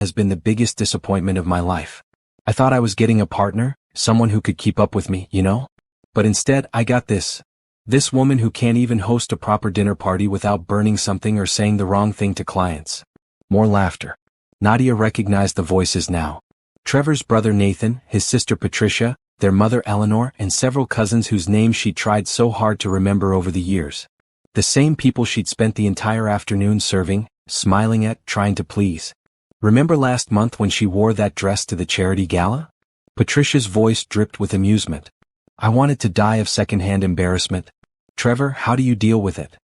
has been the biggest disappointment of my life. I thought I was getting a partner, someone who could keep up with me, you know? But instead, I got this. This woman who can't even host a proper dinner party without burning something or saying the wrong thing to clients." More laughter. Nadia recognized the voices now. Trevor's brother Nathan, his sister Patricia, their mother Eleanor, and several cousins whose names she'd tried so hard to remember over the years. The same people she'd spent the entire afternoon serving, smiling at, trying to please. "Remember last month when she wore that dress to the charity gala?" Patricia's voice dripped with amusement. "I wanted to die of secondhand embarrassment. Trevor, how do you deal with it?"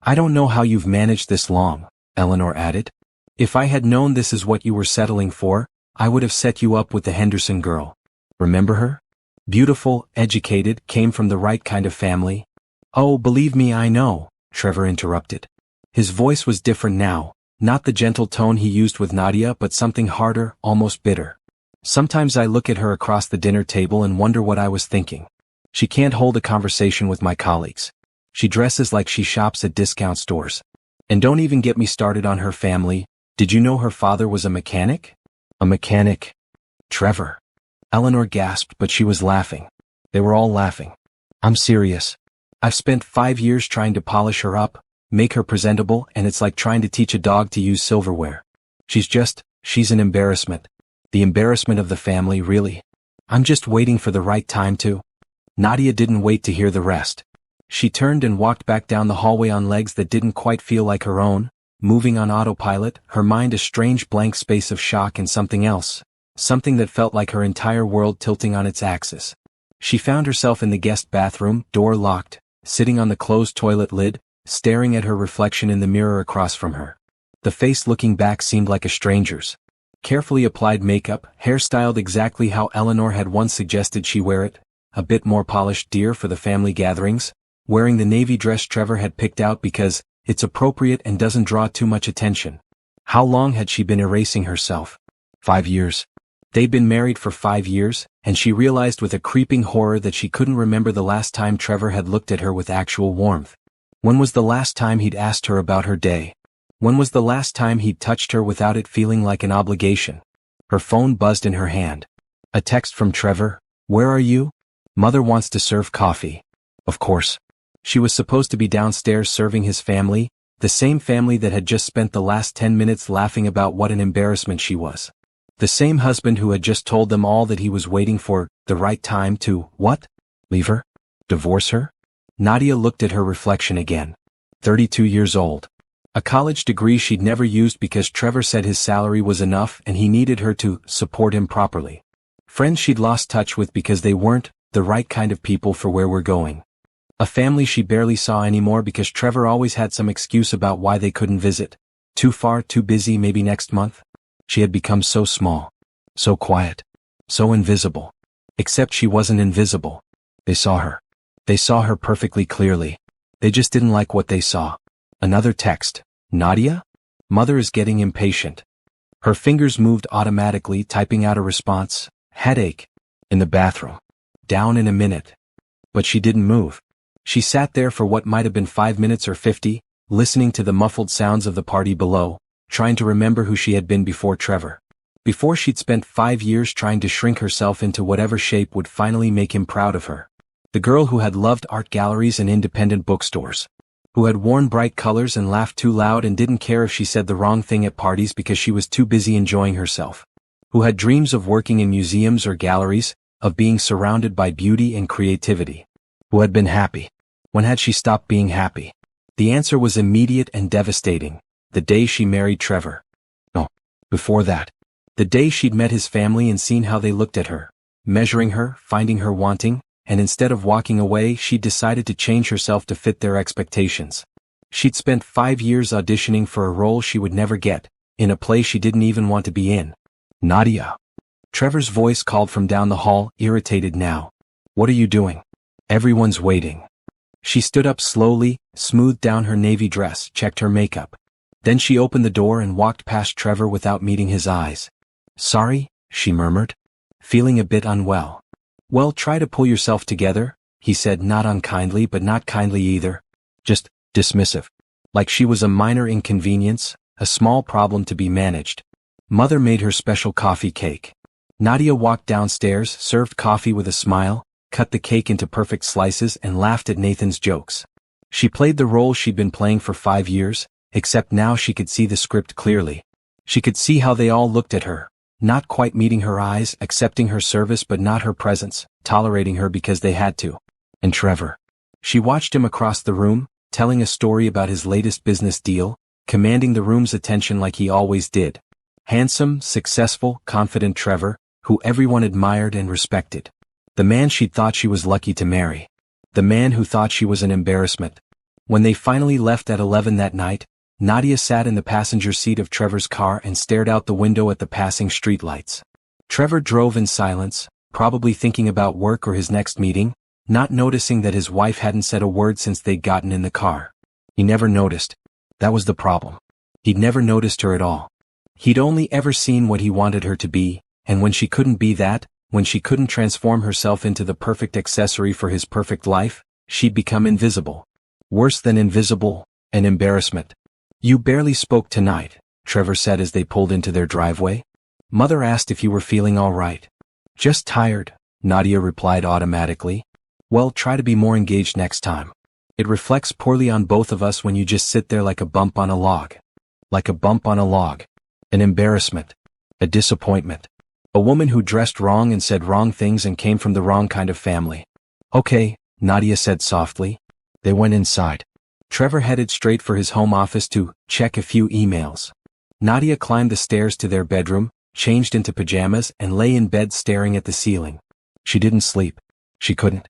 "I don't know how you've managed this long," Eleanor added. "If I had known this is what you were settling for, I would have set you up with the Henderson girl. Remember her? Beautiful, educated, came from the right kind of family." "Oh, believe me, I know," Trevor interrupted. His voice was different now, not the gentle tone he used with Nadia but something harder, almost bitter. "Sometimes I look at her across the dinner table and wonder what I was thinking. She can't hold a conversation with my colleagues. She dresses like she shops at discount stores. And don't even get me started on her family. Did you know her father was a mechanic?" "A mechanic?" "Trevor." Eleanor gasped, but she was laughing. They were all laughing. "I'm serious. I've spent 5 years trying to polish her up, make her presentable, and it's like trying to teach a dog to use silverware. She's an embarrassment. The embarrassment of the family, really. I'm just waiting for the right time to." Nadia didn't wait to hear the rest. She turned and walked back down the hallway on legs that didn't quite feel like her own, moving on autopilot, her mind a strange blank space of shock and something else, something that felt like her entire world tilting on its axis. She found herself in the guest bathroom, door locked, sitting on the closed toilet lid, staring at her reflection in the mirror across from her. The face looking back seemed like a stranger's. Carefully applied makeup, hairstyled exactly how Eleanor had once suggested she wear it, a bit more polished dear for the family gatherings, wearing the navy dress Trevor had picked out because it's appropriate and doesn't draw too much attention. How long had she been erasing herself? 5 years. They'd been married for 5 years, and she realized with a creeping horror that she couldn't remember the last time Trevor had looked at her with actual warmth. When was the last time he'd asked her about her day? When was the last time he'd touched her without it feeling like an obligation? Her phone buzzed in her hand. A text from Trevor. "Where are you? Mother wants to serve coffee." Of course. She was supposed to be downstairs serving his family, the same family that had just spent the last 10 minutes laughing about what an embarrassment she was. The same husband who had just told them all that he was waiting for the right time to, what? Leave her? Divorce her? Nadia looked at her reflection again. 32 years old. A college degree she'd never used because Trevor said his salary was enough and he needed her to support him properly. Friends she'd lost touch with because they weren't the right kind of people for where we're going. A family she barely saw anymore because Trevor always had some excuse about why they couldn't visit. Too far, too busy, maybe next month. She had become so small, so quiet, so invisible. Except she wasn't invisible. They saw her. They saw her perfectly clearly. They just didn't like what they saw. Another text. "Nadia? Mother is getting impatient." Her fingers moved automatically, typing out a response. "Headache." In the bathroom. "Down in a minute." But she didn't move. She sat there for what might have been 5 minutes or 50, listening to the muffled sounds of the party below, trying to remember who she had been before Trevor. Before she'd spent 5 years trying to shrink herself into whatever shape would finally make him proud of her. The girl who had loved art galleries and independent bookstores. Who had worn bright colors and laughed too loud and didn't care if she said the wrong thing at parties because she was too busy enjoying herself. Who had dreams of working in museums or galleries, of being surrounded by beauty and creativity. Who had been happy. When had she stopped being happy? The answer was immediate and devastating. The day she married Trevor. No. Before that. The day she'd met his family and seen how they looked at her. Measuring her, finding her wanting, and instead of walking away she'd decided to change herself to fit their expectations. She'd spent 5 years auditioning for a role she would never get, in a play she didn't even want to be in. "Nadia." Trevor's voice called from down the hall, irritated now. "What are you doing? Everyone's waiting." She stood up slowly, smoothed down her navy dress, checked her makeup. Then she opened the door and walked past Trevor without meeting his eyes. "Sorry," she murmured, feeling a bit unwell. "Well, try to pull yourself together," he said, not unkindly but not kindly either. Just dismissive. Like she was a minor inconvenience, a small problem to be managed. Mother made her special coffee cake. Nadia walked downstairs, served coffee with a smile, cut the cake into perfect slices and laughed at Nathan's jokes. She played the role she'd been playing for 5 years, except now she could see the script clearly. She could see how they all looked at her, not quite meeting her eyes, accepting her service but not her presence, tolerating her because they had to. And Trevor. She watched him across the room, telling a story about his latest business deal, commanding the room's attention like he always did. Handsome, successful, confident Trevor, who everyone admired and respected. The man she'd thought she was lucky to marry. The man who thought she was an embarrassment. When they finally left at 11 that night, Nadia sat in the passenger seat of Trevor's car and stared out the window at the passing streetlights. Trevor drove in silence, probably thinking about work or his next meeting, not noticing that his wife hadn't said a word since they'd gotten in the car. He never noticed. That was the problem. He'd never noticed her at all. He'd only ever seen what he wanted her to be, and when she couldn't be that, when she couldn't transform herself into the perfect accessory for his perfect life, she'd become invisible. Worse than invisible, an embarrassment. "You barely spoke tonight," Trevor said as they pulled into their driveway. "Mother asked if you were feeling all right." "Just tired," Nadia replied automatically. "Well, try to be more engaged next time. It reflects poorly on both of us when you just sit there like a bump on a log." Like a bump on a log. An embarrassment. A disappointment. A woman who dressed wrong and said wrong things and came from the wrong kind of family. "Okay," Nadia said softly. They went inside. Trevor headed straight for his home office to check a few emails. Nadia climbed the stairs to their bedroom, changed into pajamas and lay in bed staring at the ceiling. She didn't sleep. She couldn't.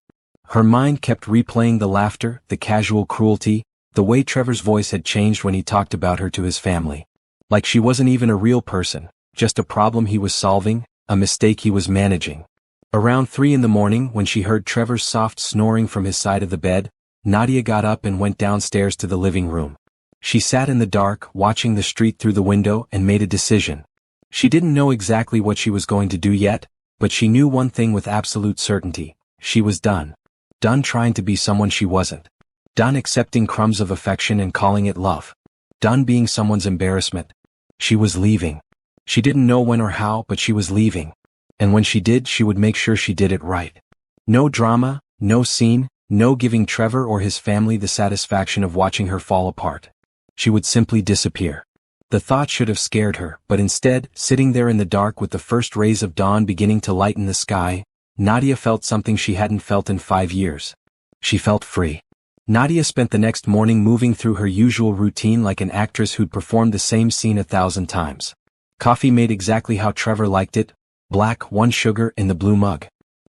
Her mind kept replaying the laughter, the casual cruelty, the way Trevor's voice had changed when he talked about her to his family. Like she wasn't even a real person, just a problem he was solving, a mistake he was managing. Around 3 in the morning, when she heard Trevor's soft snoring from his side of the bed, Nadia got up and went downstairs to the living room. She sat in the dark, watching the street through the window and made a decision. She didn't know exactly what she was going to do yet, but she knew one thing with absolute certainty. She was done. Done trying to be someone she wasn't. Done accepting crumbs of affection and calling it love. Done being someone's embarrassment. She was leaving. She didn't know when or how, but she was leaving. And when she did, she would make sure she did it right. No drama, no scene, no giving Trevor or his family the satisfaction of watching her fall apart. She would simply disappear. The thought should have scared her, but instead, sitting there in the dark with the first rays of dawn beginning to lighten the sky, Nadia felt something she hadn't felt in 5 years. She felt free. Nadia spent the next morning moving through her usual routine like an actress who'd performed the same scene 1,000 times. Coffee made exactly how Trevor liked it, black, 1 sugar in the blue mug.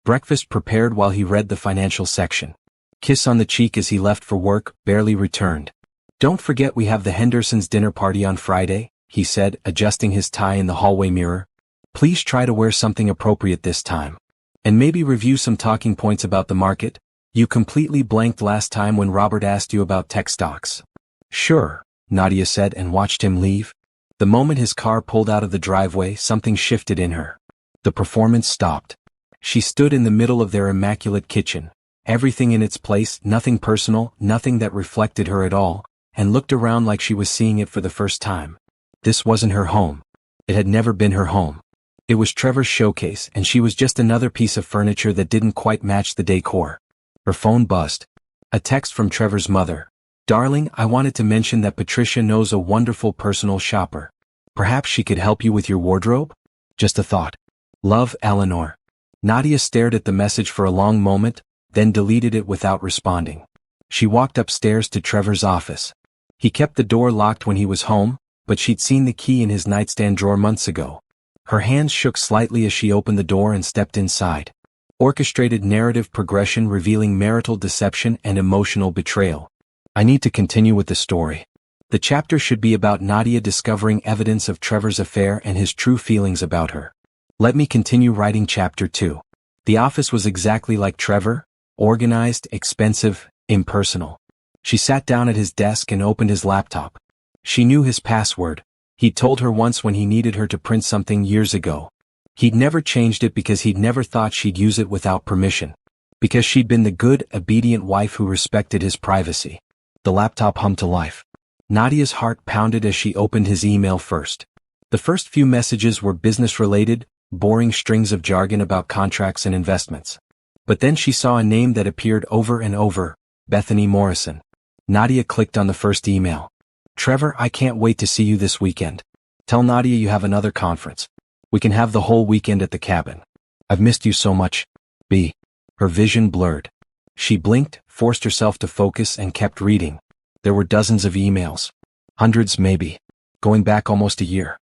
Breakfast prepared while he read the financial section. Kiss on the cheek as he left for work, barely returned. "Don't forget we have the Hendersons' dinner party on Friday," he said, adjusting his tie in the hallway mirror. "Please try to wear something appropriate this time. And maybe review some talking points about the market. You completely blanked last time when Robert asked you about tech stocks." "Sure," Nadia said and watched him leave. The moment his car pulled out of the driveway, something shifted in her. The performance stopped. She stood in the middle of their immaculate kitchen, everything in its place, nothing personal, nothing that reflected her at all, and looked around like she was seeing it for the first time. This wasn't her home. It had never been her home. It was Trevor's showcase, and she was just another piece of furniture that didn't quite match the decor. Her phone buzzed. A text from Trevor's mother. "Darling, I wanted to mention that Patricia knows a wonderful personal shopper. Perhaps she could help you with your wardrobe? Just a thought. Love, Eleanor." Nadia stared at the message for a long moment, then deleted it without responding. She walked upstairs to Trevor's office. He kept the door locked when he was home, but she'd seen the key in his nightstand drawer months ago. Her hands shook slightly as she opened the door and stepped inside. Orchestrated narrative progression revealing marital deception and emotional betrayal. I need to continue with the story. The chapter should be about Nadia discovering evidence of Trevor's affair and his true feelings about her. Let me continue writing chapter 2. The office was exactly like Trevor, organized, expensive, impersonal. She sat down at his desk and opened his laptop. She knew his password. He'd told her once when he needed her to print something years ago. He'd never changed it because he'd never thought she'd use it without permission. Because she'd been the good, obedient wife who respected his privacy. The laptop hummed to life. Nadia's heart pounded as she opened his email first. The first few messages were business-related, boring strings of jargon about contracts and investments. But then she saw a name that appeared over and over, Bethany Morrison. Nadia clicked on the first email. Trevor, I can't wait to see you this weekend. Tell Nadia you have another conference. We can have the whole weekend at the cabin. I've missed you so much. B. Her vision blurred. She blinked, forced herself to focus and kept reading. There were dozens of emails. Hundreds maybe. Going back almost a year.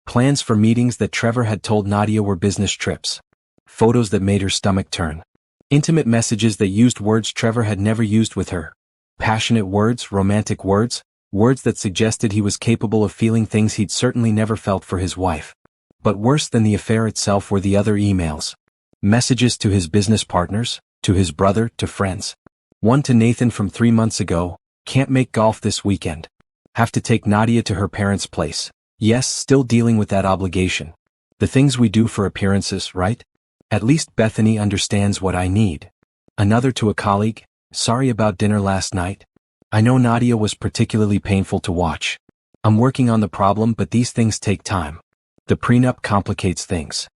Plans for meetings that Trevor had told Nadia were business trips. Photos that made her stomach turn. Intimate messages that used words Trevor had never used with her. Passionate words, romantic words, words that suggested he was capable of feeling things he'd certainly never felt for his wife. But worse than the affair itself were the other emails. Messages to his business partners, to his brother, to friends. One to Nathan from 3 months ago, can't make golf this weekend. Have to take Nadia to her parents' place. Yes, still dealing with that obligation. The things we do for appearances, right? At least Bethany understands what I need. Another to a colleague, sorry about dinner last night. I know Nadia was particularly painful to watch. I'm working on the problem, but these things take time. The prenup complicates things.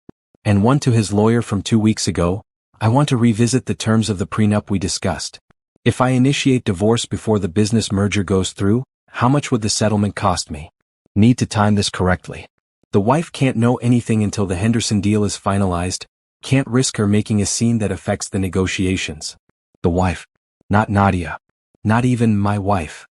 And one to his lawyer from 2 weeks ago, I want to revisit the terms of the prenup we discussed. If I initiate divorce before the business merger goes through, how much would the settlement cost me? Need to time this correctly. The wife can't know anything until the Henderson deal is finalized, can't risk her making a scene that affects the negotiations. The wife. Not Nadia. Not even my wife.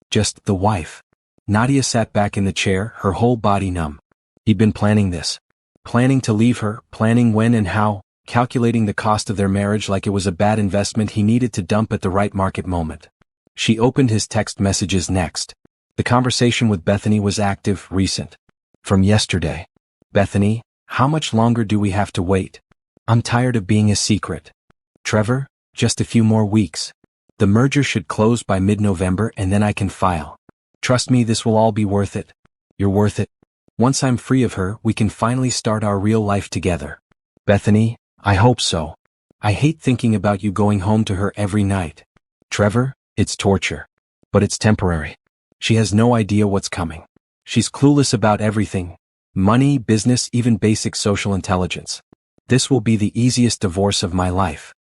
Just the wife. Nadia sat back in the chair, her whole body numb. He'd been planning this. Planning to leave her, planning when and how, calculating the cost of their marriage like it was a bad investment he needed to dump at the right market moment. She opened his text messages next. The conversation with Bethany was active, recent. From yesterday. Bethany, how much longer do we have to wait? I'm tired of being a secret. Trevor, just a few more weeks. The merger should close by mid-November and then I can file. Trust me, this will all be worth it. You're worth it. Once I'm free of her, we can finally start our real life together. Bethany, I hope so. I hate thinking about you going home to her every night. Trevor, it's torture. But it's temporary. She has no idea what's coming. She's clueless about everything. Money, business, even basic social intelligence. This will be the easiest divorce of my life.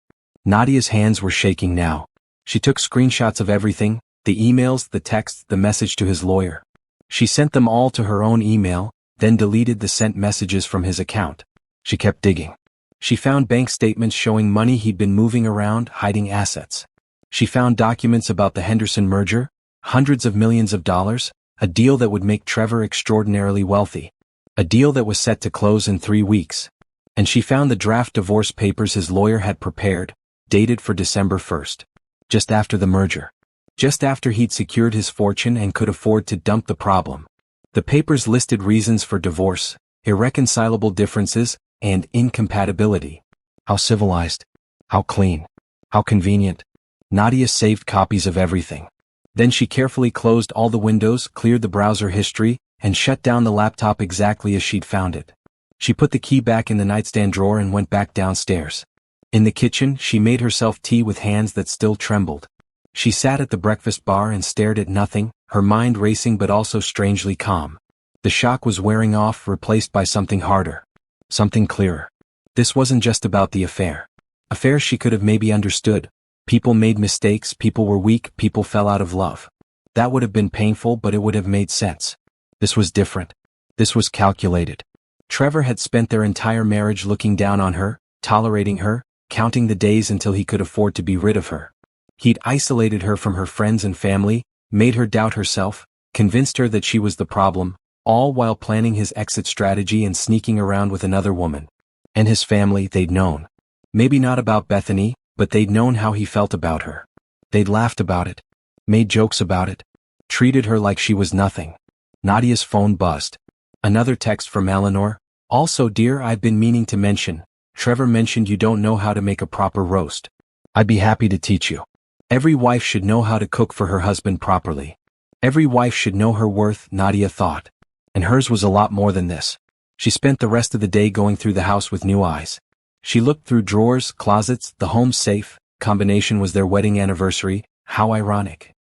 Nadia's hands were shaking now. She took screenshots of everything, the emails, the texts, the message to his lawyer. She sent them all to her own email, then deleted the sent messages from his account. She kept digging. She found bank statements showing money he'd been moving around, hiding assets. She found documents about the Henderson merger, hundreds of millions of dollars, a deal that would make Trevor extraordinarily wealthy. A deal that was set to close in 3 weeks. And she found the draft divorce papers his lawyer had prepared, dated for December 1st. Just after the merger. Just after he'd secured his fortune and could afford to dump the problem. The papers listed reasons for divorce, irreconcilable differences, and incompatibility. How civilized. How clean. How convenient. Nadia saved copies of everything. Then she carefully closed all the windows, cleared the browser history, and shut down the laptop exactly as she'd found it. She put the key back in the nightstand drawer and went back downstairs. In the kitchen, she made herself tea with hands that still trembled. She sat at the breakfast bar and stared at nothing, her mind racing but also strangely calm. The shock was wearing off, replaced by something harder. Something clearer. This wasn't just about the affair. Affairs she could have maybe understood. People made mistakes, people were weak, people fell out of love. That would have been painful, but it would have made sense. This was different. This was calculated. Trevor had spent their entire marriage looking down on her, tolerating her, counting the days until he could afford to be rid of her. He'd isolated her from her friends and family, made her doubt herself, convinced her that she was the problem, all while planning his exit strategy and sneaking around with another woman. And his family, they'd known. Maybe not about Bethany, but they'd known how he felt about her. They'd laughed about it, made jokes about it, treated her like she was nothing. Nadia's phone buzzed. Another text from Eleanor. Also, dear, I've been meaning to mention. Trevor mentioned you don't know how to make a proper roast. I'd be happy to teach you. Every wife should know how to cook for her husband properly. Every wife should know her worth, Nadia thought. And hers was a lot more than this. She spent the rest of the day going through the house with new eyes. She looked through drawers, closets, the home safe. Combination was their wedding anniversary. How ironic.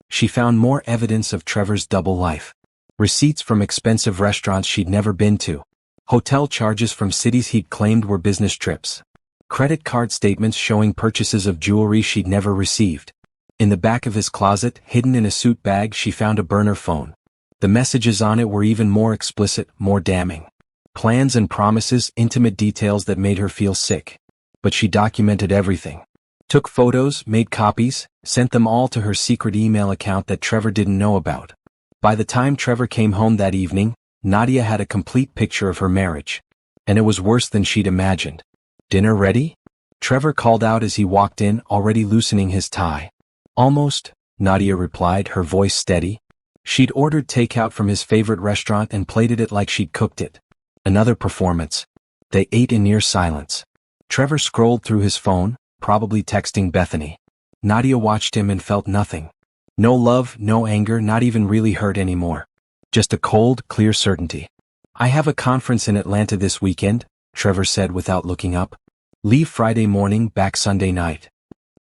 She found more evidence of Trevor's double life. Receipts from expensive restaurants she'd never been to. Hotel charges from cities he'd claimed were business trips. Credit card statements showing purchases of jewelry she'd never received. In the back of his closet, hidden in a suit bag, she found a burner phone. The messages on it were even more explicit, more damning. Plans and promises, intimate details that made her feel sick. But she documented everything. Took photos, made copies, sent them all to her secret email account that Trevor didn't know about. By the time Trevor came home that evening, Nadia had a complete picture of her marriage. And it was worse than she'd imagined. "Dinner ready?" Trevor called out as he walked in, already loosening his tie. "Almost," Nadia replied, her voice steady. She'd ordered takeout from his favorite restaurant and plated it like she'd cooked it. Another performance. They ate in near silence. Trevor scrolled through his phone, probably texting Bethany. Nadia watched him and felt nothing. No love, no anger, not even really hurt anymore. Just a cold, clear certainty. "I have a conference in Atlanta this weekend," Trevor said without looking up. "Leave Friday morning, back Sunday night."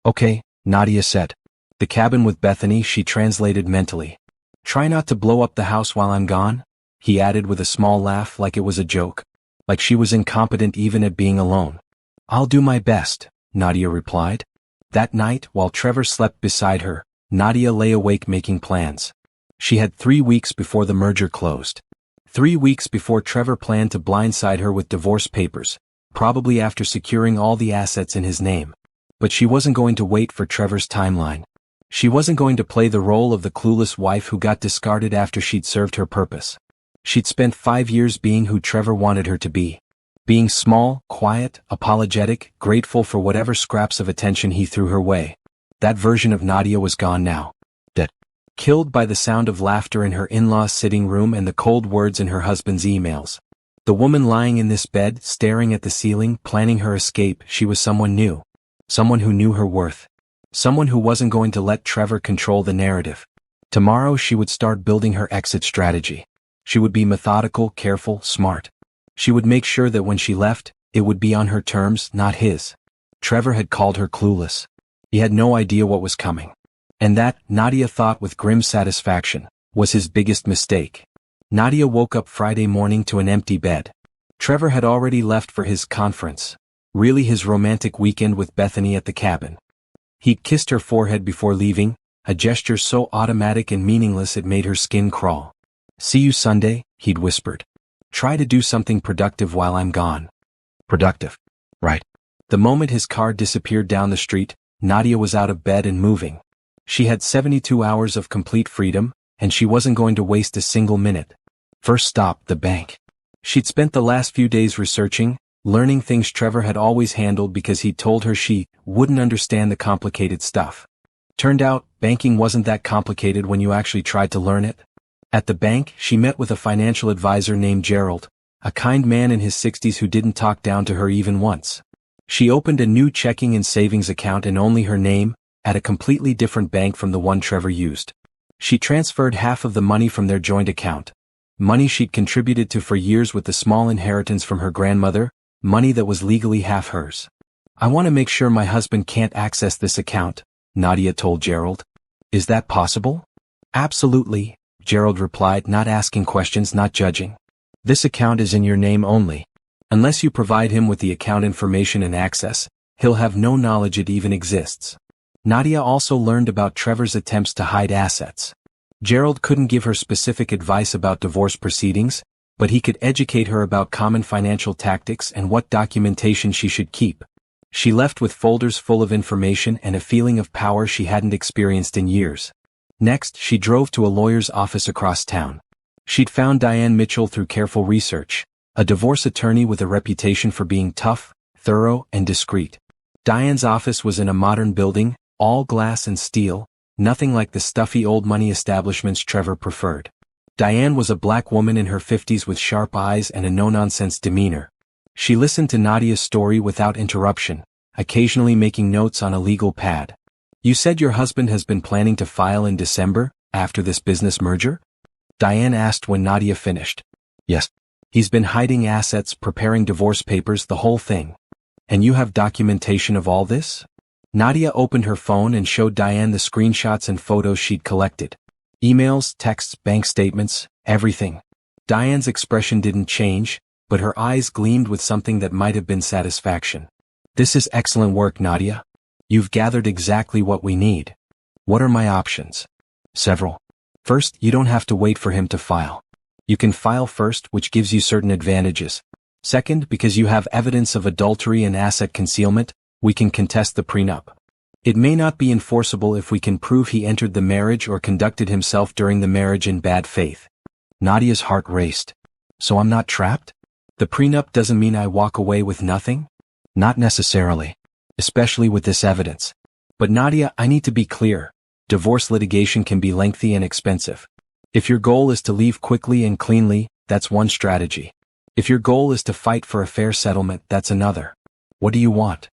"Okay," Nadia said. "The cabin with Bethany," she translated mentally. "Try not to blow up the house while I'm gone," he added with a small laugh, like it was a joke. Like she was incompetent even at being alone. "I'll do my best," Nadia replied. That night, while Trevor slept beside her, Nadia lay awake making plans. She had 3 weeks before the merger closed. 3 weeks before Trevor planned to blindside her with divorce papers, probably after securing all the assets in his name. But she wasn't going to wait for Trevor's timeline. She wasn't going to play the role of the clueless wife who got discarded after she'd served her purpose. She'd spent 5 years being who Trevor wanted her to be. Being small, quiet, apologetic, grateful for whatever scraps of attention he threw her way. That version of Nadia was gone now. Dead. Killed by the sound of laughter in her in-laws' sitting room and the cold words in her husband's emails. The woman lying in this bed, staring at the ceiling, planning her escape, she was someone new. Someone who knew her worth. Someone who wasn't going to let Trevor control the narrative. Tomorrow she would start building her exit strategy. She would be methodical, careful, smart. She would make sure that when she left, it would be on her terms, not his. Trevor had called her clueless. He had no idea what was coming. And that, Nadia thought with grim satisfaction, was his biggest mistake. Nadia woke up Friday morning to an empty bed. Trevor had already left for his conference. Really his romantic weekend with Bethany at the cabin. He'd kissed her forehead before leaving, a gesture so automatic and meaningless it made her skin crawl. "See you Sunday," he'd whispered. "Try to do something productive while I'm gone." Productive. Right. The moment his car disappeared down the street, Nadia was out of bed and moving. She had 72 hours of complete freedom, and she wasn't going to waste a single minute. First stop, the bank. She'd spent the last few days researching, learning things Trevor had always handled because he'd told her she wouldn't understand the complicated stuff. Turned out, banking wasn't that complicated when you actually tried to learn it. At the bank, she met with a financial advisor named Gerald, a kind man in his 60s who didn't talk down to her even once. She opened a new checking and savings account in only her name, at a completely different bank from the one Trevor used. She transferred half of the money from their joint account. Money she'd contributed to for years with the small inheritance from her grandmother, money that was legally half hers. "I want to make sure my husband can't access this account," Nadia told Gerald. "Is that possible?" "Absolutely," Gerald replied, not asking questions, not judging. "This account is in your name only. Unless you provide him with the account information and access, he'll have no knowledge it even exists." Nadia also learned about Trevor's attempts to hide assets. Gerald couldn't give her specific advice about divorce proceedings, but he could educate her about common financial tactics and what documentation she should keep. She left with folders full of information and a feeling of power she hadn't experienced in years. Next, she drove to a lawyer's office across town. She'd found Diane Mitchell through careful research, a divorce attorney with a reputation for being tough, thorough, and discreet. Diane's office was in a modern building, all glass and steel, nothing like the stuffy old money establishments Trevor preferred. Diane was a black woman in her 50s with sharp eyes and a no-nonsense demeanor. She listened to Nadia's story without interruption, occasionally making notes on a legal pad. "You said your husband has been planning to file in December, after this business merger?" Diane asked when Nadia finished. "Yes. He's been hiding assets, preparing divorce papers, the whole thing." "And you have documentation of all this?" Nadia opened her phone and showed Diane the screenshots and photos she'd collected. Emails, texts, bank statements, Everything. Diane's expression didn't change, but her eyes gleamed with something that might have been satisfaction. This is excellent work, Nadia. You've gathered exactly what we need. What are my options? Several. First, you don't have to wait for him to file. You can file first, which gives you certain advantages. Second, because you have evidence of adultery and asset concealment, we can contest the prenup. It may not be enforceable if we can prove he entered the marriage or conducted himself during the marriage in bad faith. Nadia's heart raced. So I'm not trapped? The prenup doesn't mean I walk away with nothing? Not necessarily. Especially with this evidence. But Nadia, I need to be clear. Divorce litigation can be lengthy and expensive. If your goal is to leave quickly and cleanly, that's one strategy. If your goal is to fight for a fair settlement, that's another. What do you want?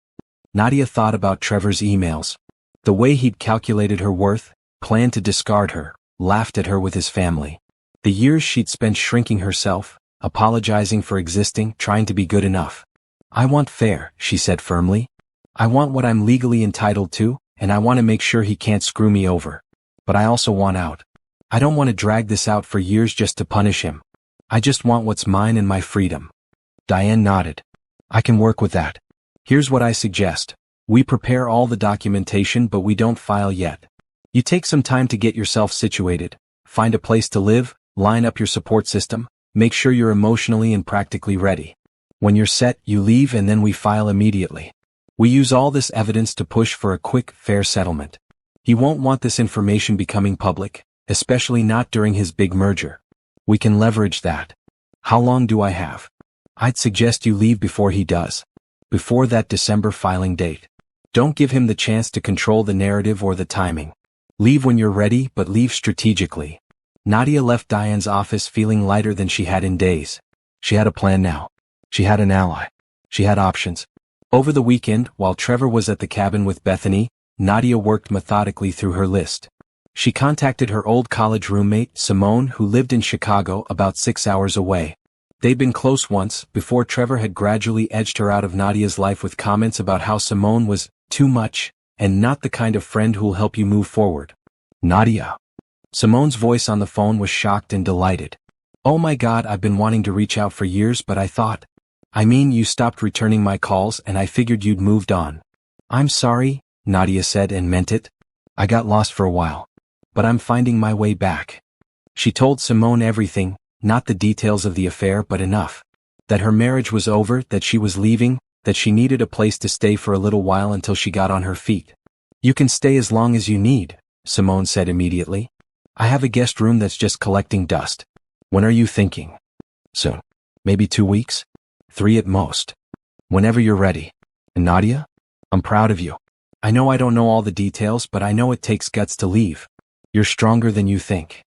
Nadia thought about Trevor's emails. The way he'd calculated her worth, planned to discard her, laughed at her with his family. The years she'd spent shrinking herself, apologizing for existing, trying to be good enough. I want fair, she said firmly. I want what I'm legally entitled to, and I want to make sure he can't screw me over. But I also want out. I don't want to drag this out for years just to punish him. I just want what's mine and my freedom. Diane nodded. I can work with that. Here's what I suggest. We prepare all the documentation, but we don't file yet. You take some time to get yourself situated, find a place to live, line up your support system, make sure you're emotionally and practically ready. When you're set, you leave and then we file immediately. We use all this evidence to push for a quick, fair settlement. He won't want this information becoming public, especially not during his big merger. We can leverage that. How long do I have? I'd suggest you leave before he does. Before that December filing date. Don't give him the chance to control the narrative or the timing. Leave when you're ready, but leave strategically. Nadia left Diane's office feeling lighter than she had in days. She had a plan now. She had an ally. She had options. Over the weekend, while Trevor was at the cabin with Bethany, Nadia worked methodically through her list. She contacted her old college roommate, Simone, who lived in Chicago about 6 hours away. They'd been close once, before Trevor had gradually edged her out of Nadia's life with comments about how Simone was too much, and not the kind of friend who'll help you move forward. Nadia. Simone's voice on the phone was shocked and delighted. Oh my God, I've been wanting to reach out for years, but I mean, you stopped returning my calls and I figured you'd moved on. I'm sorry, Nadia said and meant it. I got lost for a while. But I'm finding my way back. She told Simone everything, not the details of the affair but enough. That her marriage was over, that she was leaving, that she needed a place to stay for a little while until she got on her feet. You can stay as long as you need, Simone said immediately. I have a guest room that's just collecting dust. When are you thinking? Soon. Maybe 2 weeks? 3 at most. Whenever you're ready. And Nadia? I'm proud of you. I know I don't know all the details, but I know it takes guts to leave. You're stronger than you think.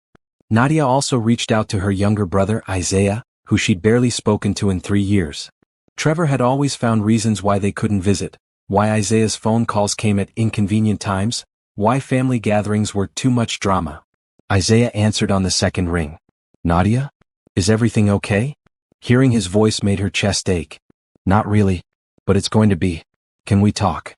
Nadia also reached out to her younger brother, Isaiah, who she'd barely spoken to in 3 years. Trevor had always found reasons why they couldn't visit, why Isaiah's phone calls came at inconvenient times, why family gatherings were too much drama. Isaiah answered on the second ring. Nadia? Is everything okay? Hearing his voice made her chest ache. Not really, but it's going to be. Can we talk?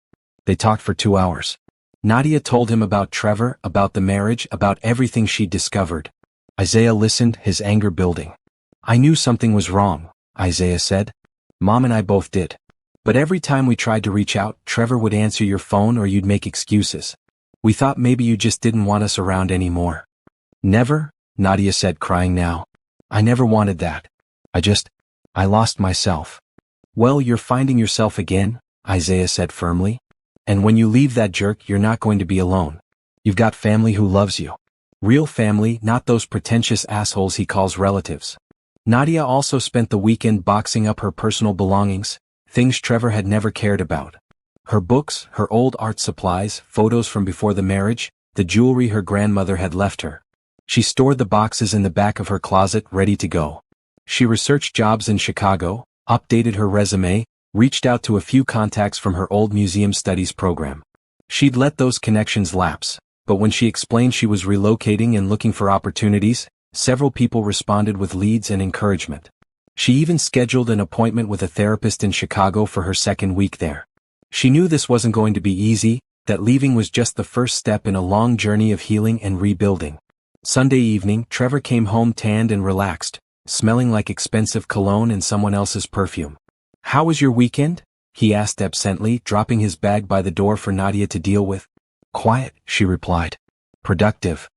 They talked for 2 hours. Nadia told him about Trevor, about the marriage, about everything she'd discovered. Isaiah listened, his anger building. I knew something was wrong, Isaiah said. Mom and I both did. But every time we tried to reach out, Trevor would answer your phone or you'd make excuses. We thought maybe you just didn't want us around anymore. Never, Nadia said, crying now. I never wanted that. I lost myself. Well, you're finding yourself again, Isaiah said firmly. And when you leave that jerk, you're not going to be alone. You've got family who loves you. Real family, not those pretentious assholes he calls relatives. Nadia also spent the weekend boxing up her personal belongings, things Trevor had never cared about. Her books, her old art supplies, photos from before the marriage, the jewelry her grandmother had left her. She stored the boxes in the back of her closet, ready to go. She researched jobs in Chicago, updated her resume, reached out to a few contacts from her old museum studies program. She'd let those connections lapse, but when she explained she was relocating and looking for opportunities, several people responded with leads and encouragement. She even scheduled an appointment with a therapist in Chicago for her second week there. She knew this wasn't going to be easy, that leaving was just the first step in a long journey of healing and rebuilding. Sunday evening, Trevor came home tanned and relaxed, smelling like expensive cologne and someone else's perfume. "How was your weekend?" he asked absently, dropping his bag by the door for Nadia to deal with. "Quiet," she replied. "Productive."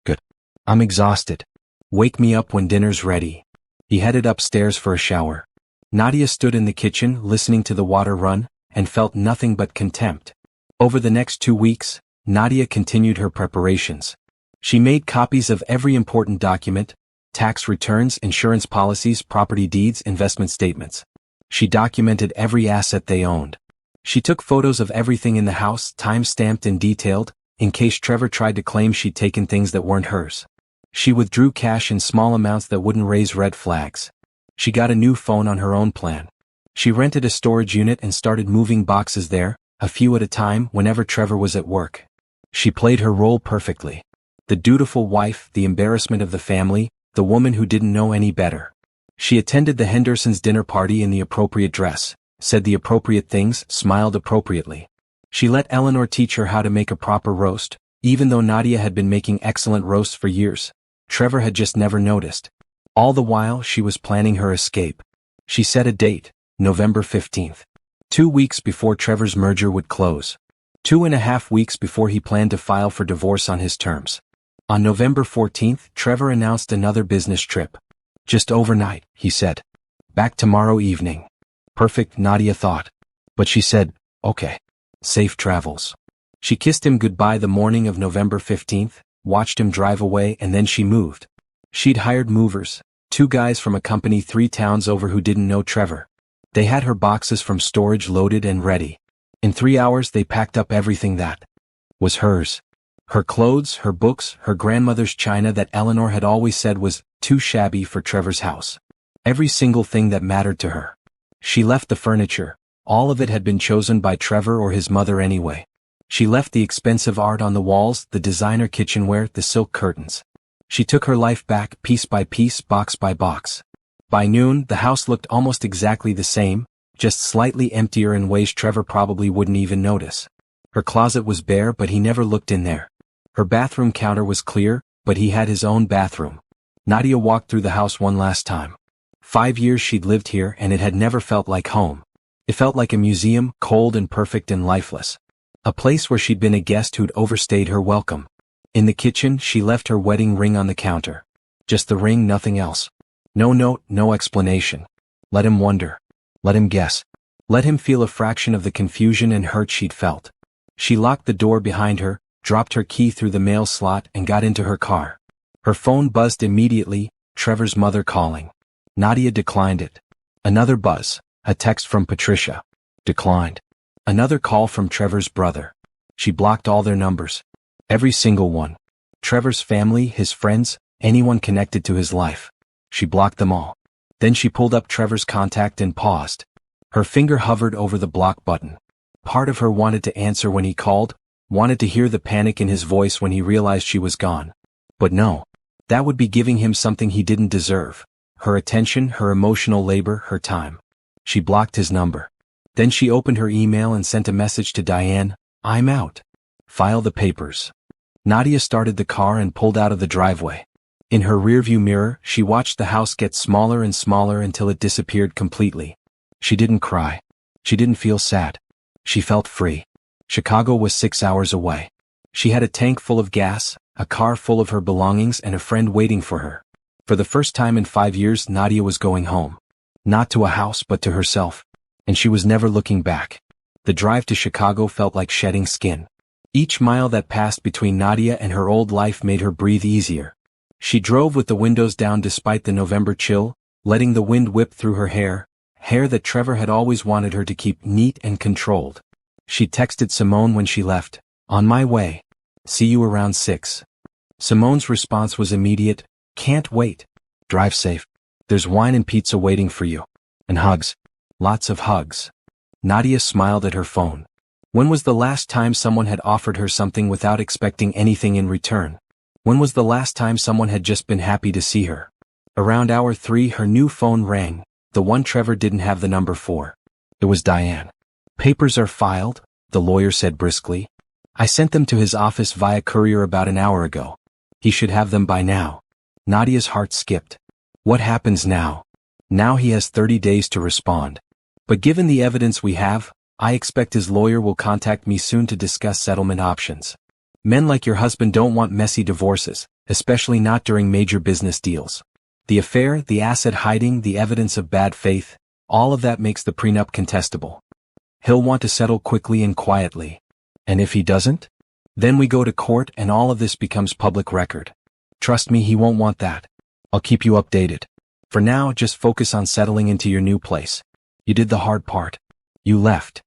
"Good. I'm exhausted. Wake me up when dinner's ready." He headed upstairs for a shower. Nadia stood in the kitchen, listening to the water run, and felt nothing but contempt. Over the next 2 weeks, Nadia continued her preparations. She made copies of every important document: tax returns, insurance policies, property deeds, investment statements. She documented every asset they owned. She took photos of everything in the house, time-stamped and detailed, in case Trevor tried to claim she'd taken things that weren't hers. She withdrew cash in small amounts that wouldn't raise red flags. She got a new phone on her own plan. She rented a storage unit and started moving boxes there, a few at a time, whenever Trevor was at work. She played her role perfectly. The dutiful wife, the embarrassment of the family, the woman who didn't know any better. She attended the Hendersons' dinner party in the appropriate dress, said the appropriate things, smiled appropriately. She let Eleanor teach her how to make a proper roast, even though Nadia had been making excellent roasts for years. Trevor had just never noticed. All the while she was planning her escape. She set a date, November 15th. 2 weeks before Trevor's merger would close. 2.5 weeks before he planned to file for divorce on his terms. On November 14th, Trevor announced another business trip. "Just overnight," he said. "Back tomorrow evening." Perfect, Nadia thought. But she said, "Okay. Safe travels." She kissed him goodbye the morning of November 15th, watched him drive away, and then she moved. She'd hired movers, 2 guys from a company 3 towns over who didn't know Trevor. They had her boxes from storage loaded and ready. In 3 hours they packed up everything that was hers. Her clothes, her books, her grandmother's china that Eleanor had always said was too shabby for Trevor's house. Every single thing that mattered to her. She left the furniture. All of it had been chosen by Trevor or his mother anyway. She left the expensive art on the walls, the designer kitchenware, the silk curtains. She took her life back, piece by piece, box by box. By noon, the house looked almost exactly the same, just slightly emptier in ways Trevor probably wouldn't even notice. Her closet was bare, but he never looked in there. Her bathroom counter was clear, but he had his own bathroom. Nadia walked through the house one last time. 5 years she'd lived here, and it had never felt like home. It felt like a museum, cold and perfect and lifeless. A place where she'd been a guest who'd overstayed her welcome. In the kitchen, she left her wedding ring on the counter. Just the ring, nothing else. No note, no explanation. Let him wonder. Let him guess. Let him feel a fraction of the confusion and hurt she'd felt. She locked the door behind her, dropped her key through the mail slot, and got into her car. Her phone buzzed immediately, Trevor's mother calling. Nadia declined it. Another buzz, a text from Patricia. Declined. Another call from Trevor's brother. She blocked all their numbers. Every single one. Trevor's family, his friends, anyone connected to his life. She blocked them all. Then she pulled up Trevor's contact and paused. Her finger hovered over the block button. Part of her wanted to answer when he called, wanted to hear the panic in his voice when he realized she was gone. But no. That would be giving him something he didn't deserve. Her attention, her emotional labor, her time. She blocked his number. Then she opened her email and sent a message to Diane, "I'm out. File the papers." Nadia started the car and pulled out of the driveway. In her rearview mirror, she watched the house get smaller and smaller until it disappeared completely. She didn't cry. She didn't feel sad. She felt free. Chicago was 6 hours away. She had a tank full of gas, a car full of her belongings, and a friend waiting for her. For the first time in 5 years, Nadia was going home. Not to a house, but to herself. And she was never looking back. The drive to Chicago felt like shedding skin. Each mile that passed between Nadia and her old life made her breathe easier. She drove with the windows down despite the November chill, letting the wind whip through her hair that Trevor had always wanted her to keep neat and controlled. She texted Simone when she left, "On my way. See you around 6. Simone's response was immediate, "Can't wait. Drive safe. There's wine and pizza waiting for you. And hugs. Lots of hugs." Nadia smiled at her phone. When was the last time someone had offered her something without expecting anything in return? When was the last time someone had just been happy to see her? Around hour 3 her new phone rang, the one Trevor didn't have the number for. It was Diane. "Papers are filed," the lawyer said briskly. "I sent them to his office via courier about an hour ago. He should have them by now. Nadia's heart skipped. What happens now? Now he has 30 days to respond. But given the evidence we have, I expect his lawyer will contact me soon to discuss settlement options. Men like your husband don't want messy divorces, especially not during major business deals. The affair, the asset hiding, the evidence of bad faith, all of that makes the prenup contestable. He'll want to settle quickly and quietly. And if he doesn't? Then we go to court and all of this becomes public record. Trust me, he won't want that. I'll keep you updated. For now, just focus on settling into your new place. You did the hard part. You left.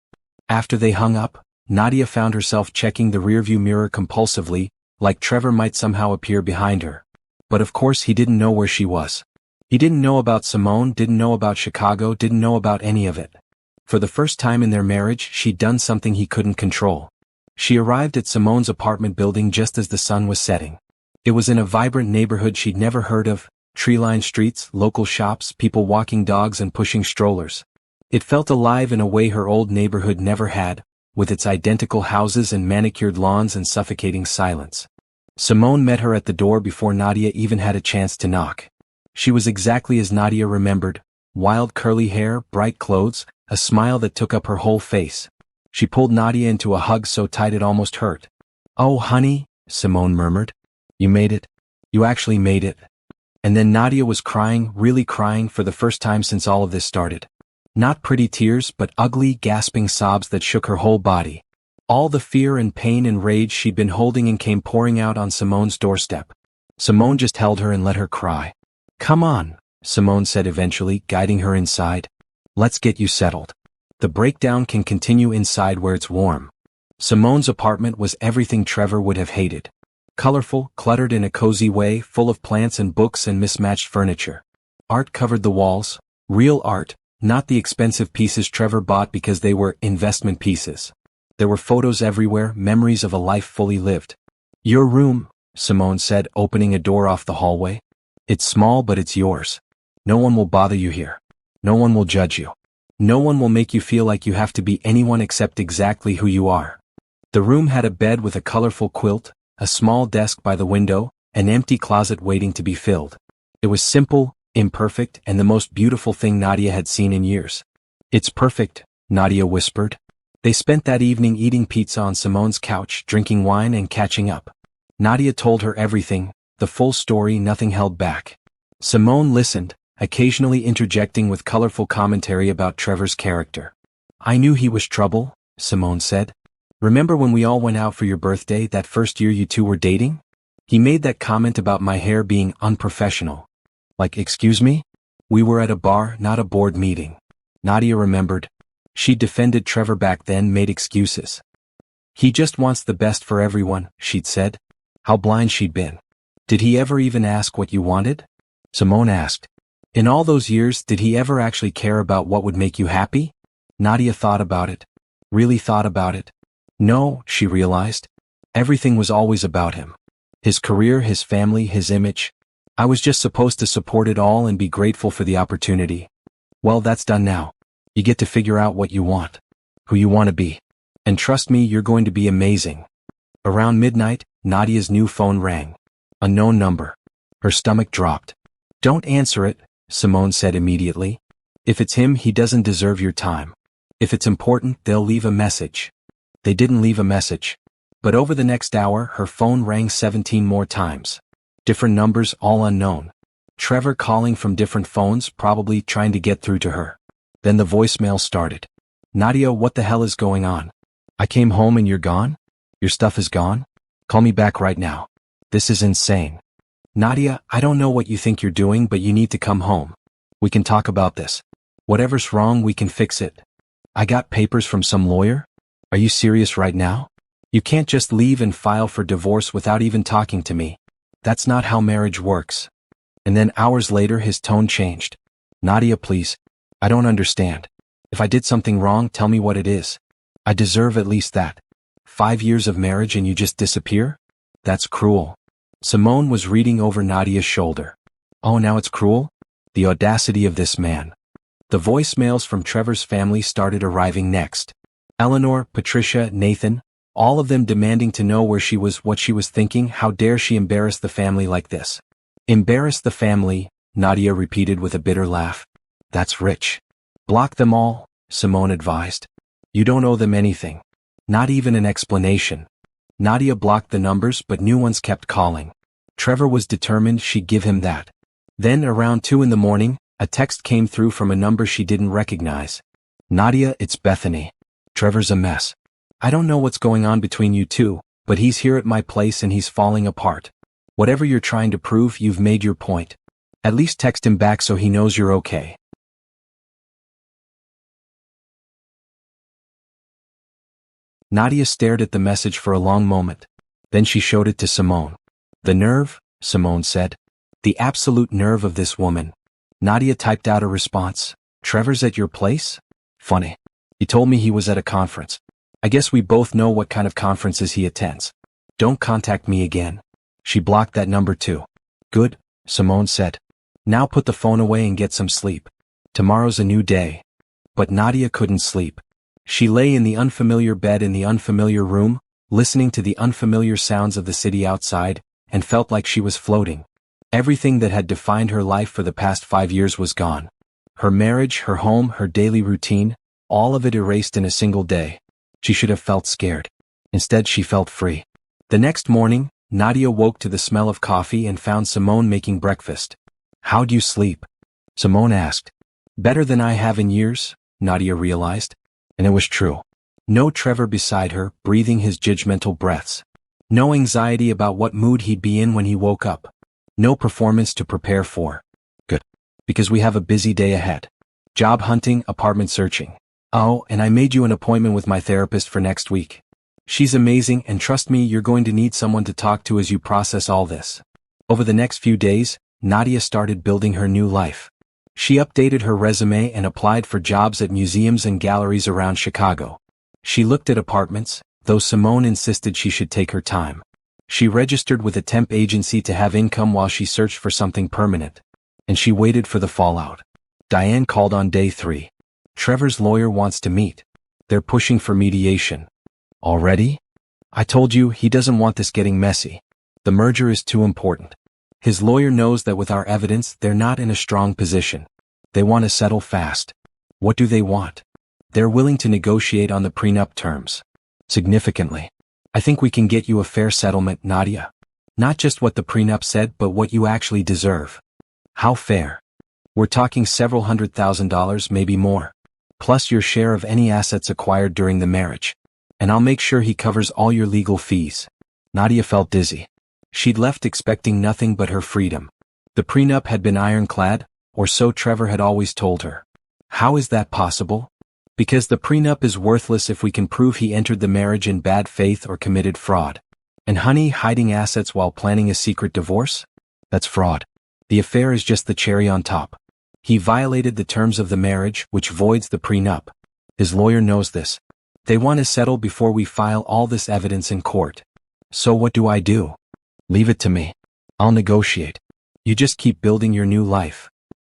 After they hung up, Nadia found herself checking the rearview mirror compulsively, like Trevor might somehow appear behind her. But of course he didn't know where she was. He didn't know about Simone, didn't know about Chicago, didn't know about any of it. For the first time in their marriage, she'd done something he couldn't control. She arrived at Simone's apartment building just as the sun was setting. It was in a vibrant neighborhood she'd never heard of, tree-lined streets, local shops, people walking dogs and pushing strollers. It felt alive in a way her old neighborhood never had, with its identical houses and manicured lawns and suffocating silence. Simone met her at the door before Nadia even had a chance to knock. She was exactly as Nadia remembered, wild curly hair, bright clothes, a smile that took up her whole face. She pulled Nadia into a hug so tight it almost hurt. "Oh, honey," Simone murmured. "You made it. You actually made it." And then Nadia was crying, really crying for the first time since all of this started. Not pretty tears, but ugly, gasping sobs that shook her whole body. All the fear and pain and rage she'd been holding and came pouring out on Simone's doorstep. Simone just held her and let her cry. "Come on," Simone said eventually, guiding her inside. "Let's get you settled. The breakdown can continue inside where it's warm." Simone's apartment was everything Trevor would have hated. Colorful, cluttered in a cozy way, full of plants and books and mismatched furniture. Art covered the walls, real art, not the expensive pieces Trevor bought because they were investment pieces. There were photos everywhere, memories of a life fully lived. "Your room," Simone said, opening a door off the hallway. "It's small but it's yours. No one will bother you here. No one will judge you. No one will make you feel like you have to be anyone except exactly who you are." The room had a bed with a colorful quilt, a small desk by the window, an empty closet waiting to be filled. It was simple, imperfect, and the most beautiful thing Nadia had seen in years. "It's perfect," Nadia whispered. They spent that evening eating pizza on Simone's couch, drinking wine and catching up. Nadia told her everything, the full story, nothing held back. Simone listened, occasionally interjecting with colorful commentary about Trevor's character. "I knew he was trouble," Simone said. "Remember when we all went out for your birthday that first year you two were dating? He made that comment about my hair being unprofessional. Like, excuse me? We were at a bar, not a board meeting." Nadia remembered. She'd defended Trevor back then, made excuses. "He just wants the best for everyone," she'd said. How blind she'd been. "Did he ever even ask what you wanted?" Simone asked. "In all those years, did he ever actually care about what would make you happy?" Nadia thought about it. Really thought about it. No, she realized. Everything was always about him. His career, his family, his image. I was just supposed to support it all and be grateful for the opportunity. Well, that's done now. You get to figure out what you want. Who you want to be. And trust me, you're going to be amazing. Around midnight, Nadia's new phone rang. Unknown number. Her stomach dropped. "Don't answer it," Simone said immediately. "If it's him, he doesn't deserve your time. If it's important, they'll leave a message." They didn't leave a message. But over the next hour, her phone rang 17 more times. Different numbers, all unknown. Trevor calling from different phones, probably trying to get through to her. Then the voicemail started. "Nadia, what the hell is going on? I came home and you're gone? Your stuff is gone? Call me back right now. This is insane. Nadia, I don't know what you think you're doing, but you need to come home. We can talk about this. Whatever's wrong, we can fix it. I got papers from some lawyer? Are you serious right now? You can't just leave and file for divorce without even talking to me. That's not how marriage works." And then hours later his tone changed. "Nadia, please. I don't understand. If I did something wrong, tell me what it is. I deserve at least that. 5 years of marriage and you just disappear? That's cruel." Simone was reading over Nadia's shoulder. Oh, now it's cruel? The audacity of this man. The voicemails from Trevor's family started arriving next. Eleanor, Patricia, Nathan, all of them demanding to know where she was, what she was thinking. How dare she embarrass the family like this? Embarrass the family, Nadia repeated with a bitter laugh. That's rich. Block them all, Simone advised. You don't owe them anything. Not even an explanation. Nadia blocked the numbers, but new ones kept calling. Trevor was determined she'd give him that. Then around 2 in the morning, a text came through from a number she didn't recognize. Nadia, it's Bethany. Trevor's a mess. I don't know what's going on between you two, but he's here at my place and he's falling apart. Whatever you're trying to prove, you've made your point. At least text him back so he knows you're okay. Nadia stared at the message for a long moment. Then she showed it to Simone. The nerve, Simone said. The absolute nerve of this woman. Nadia typed out a response. Trevor's at your place? Funny. He told me he was at a conference. I guess we both know what kind of conferences he attends. Don't contact me again. She blocked that number too. Good, Simone said. Now put the phone away and get some sleep. Tomorrow's a new day. But Nadia couldn't sleep. She lay in the unfamiliar bed in the unfamiliar room, listening to the unfamiliar sounds of the city outside, and felt like she was floating. Everything that had defined her life for the past 5 years was gone. Her marriage, her home, her daily routine, all of it erased in a single day. She should have felt scared. Instead, she felt free. The next morning, Nadia woke to the smell of coffee and found Simone making breakfast. How'd you sleep? Simone asked. Better than I have in years, Nadia realized. And it was true. No Trevor beside her, breathing his judgmental breaths. No anxiety about what mood he'd be in when he woke up. No performance to prepare for. Good. Because we have a busy day ahead. Job hunting, apartment searching. Oh, and I made you an appointment with my therapist for next week. She's amazing, and trust me, you're going to need someone to talk to as you process all this. Over the next few days, Nadia started building her new life. She updated her resume and applied for jobs at museums and galleries around Chicago. She looked at apartments, though Simone insisted she should take her time. She registered with a temp agency to have income while she searched for something permanent. And she waited for the fallout. Diane called on day 3. Trevor's lawyer wants to meet. They're pushing for mediation. Already? I told you, he doesn't want this getting messy. The merger is too important. His lawyer knows that with our evidence, they're not in a strong position. They want to settle fast. What do they want? They're willing to negotiate on the prenup terms. Significantly. I think we can get you a fair settlement, Nadia. Not just what the prenup said, but what you actually deserve. How fair? We're talking several $100,000, maybe more. Plus your share of any assets acquired during the marriage. And I'll make sure he covers all your legal fees. Nadia felt dizzy. She'd left expecting nothing but her freedom. The prenup had been ironclad, or so Trevor had always told her. How is that possible? Because the prenup is worthless if we can prove he entered the marriage in bad faith or committed fraud. And honey, hiding assets while planning a secret divorce? That's fraud. The affair is just the cherry on top. He violated the terms of the marriage, which voids the prenup. His lawyer knows this. They want to settle before we file all this evidence in court. So what do I do? Leave it to me. I'll negotiate. You just keep building your new life.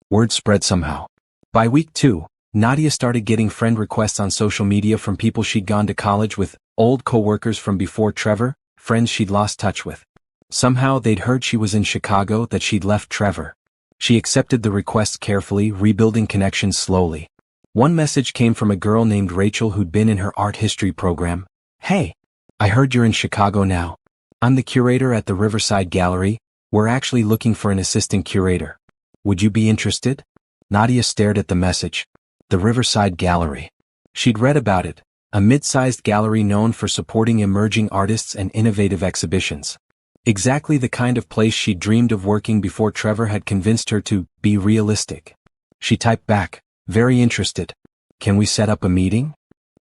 Word spread somehow. By week 2, Nadia started getting friend requests on social media from people she'd gone to college with, old co-workers from before Trevor, friends she'd lost touch with. Somehow they'd heard she was in Chicago, that she'd left Trevor. She accepted the requests carefully, rebuilding connections slowly. One message came from a girl named Rachel who'd been in her art history program. Hey, I heard you're in Chicago now. I'm the curator at the Riverside Gallery. We're actually looking for an assistant curator. Would you be interested? Nadia stared at the message. The Riverside Gallery. She'd read about it, a mid-sized gallery known for supporting emerging artists and innovative exhibitions. Exactly the kind of place she'd dreamed of working before Trevor had convinced her to be realistic. She typed back, very interested. Can we set up a meeting?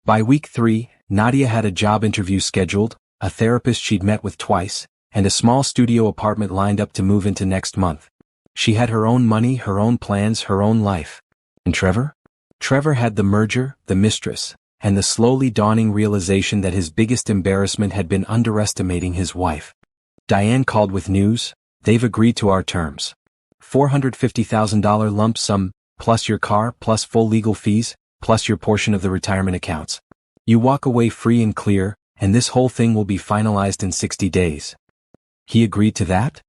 By week 3, Nadia had a job interview scheduled, a therapist she'd met with twice, and a small studio apartment lined up to move into next month. She had her own money, her own plans, her own life. And Trevor? Trevor had the merger, the mistress, and the slowly dawning realization that his biggest embarrassment had been underestimating his wife. Diane called with news. They've agreed to our terms. $450,000 lump sum, plus your car, plus full legal fees, plus your portion of the retirement accounts. You walk away free and clear, and this whole thing will be finalized in 60 days. He agreed to that?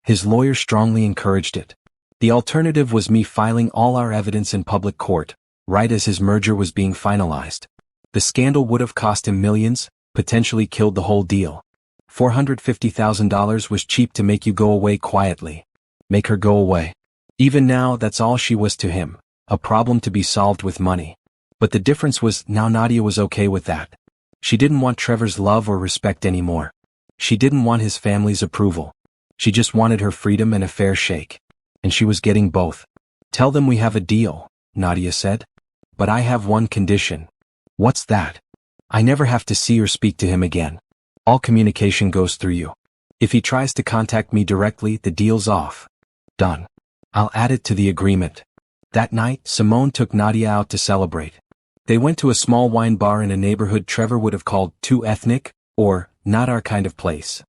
His lawyer strongly encouraged it. The alternative was me filing all our evidence in public court, right as his merger was being finalized. The scandal would have cost him millions, potentially killed the whole deal. $450,000 was cheap to make you go away quietly. Make her go away. Even now, that's all she was to him, a problem to be solved with money. But the difference was now Nadia was okay with that. She didn't want Trevor's love or respect anymore. She didn't want his family's approval. She just wanted her freedom and a fair shake. And she was getting both. Tell them we have a deal, Nadia said. But I have one condition. What's that? I never have to see or speak to him again. All communication goes through you. If he tries to contact me directly, the deal's off. Done. I'll add it to the agreement. That night, Simone took Nadia out to celebrate. They went to a small wine bar in a neighborhood Trevor would have called too ethnic, or not our kind of place.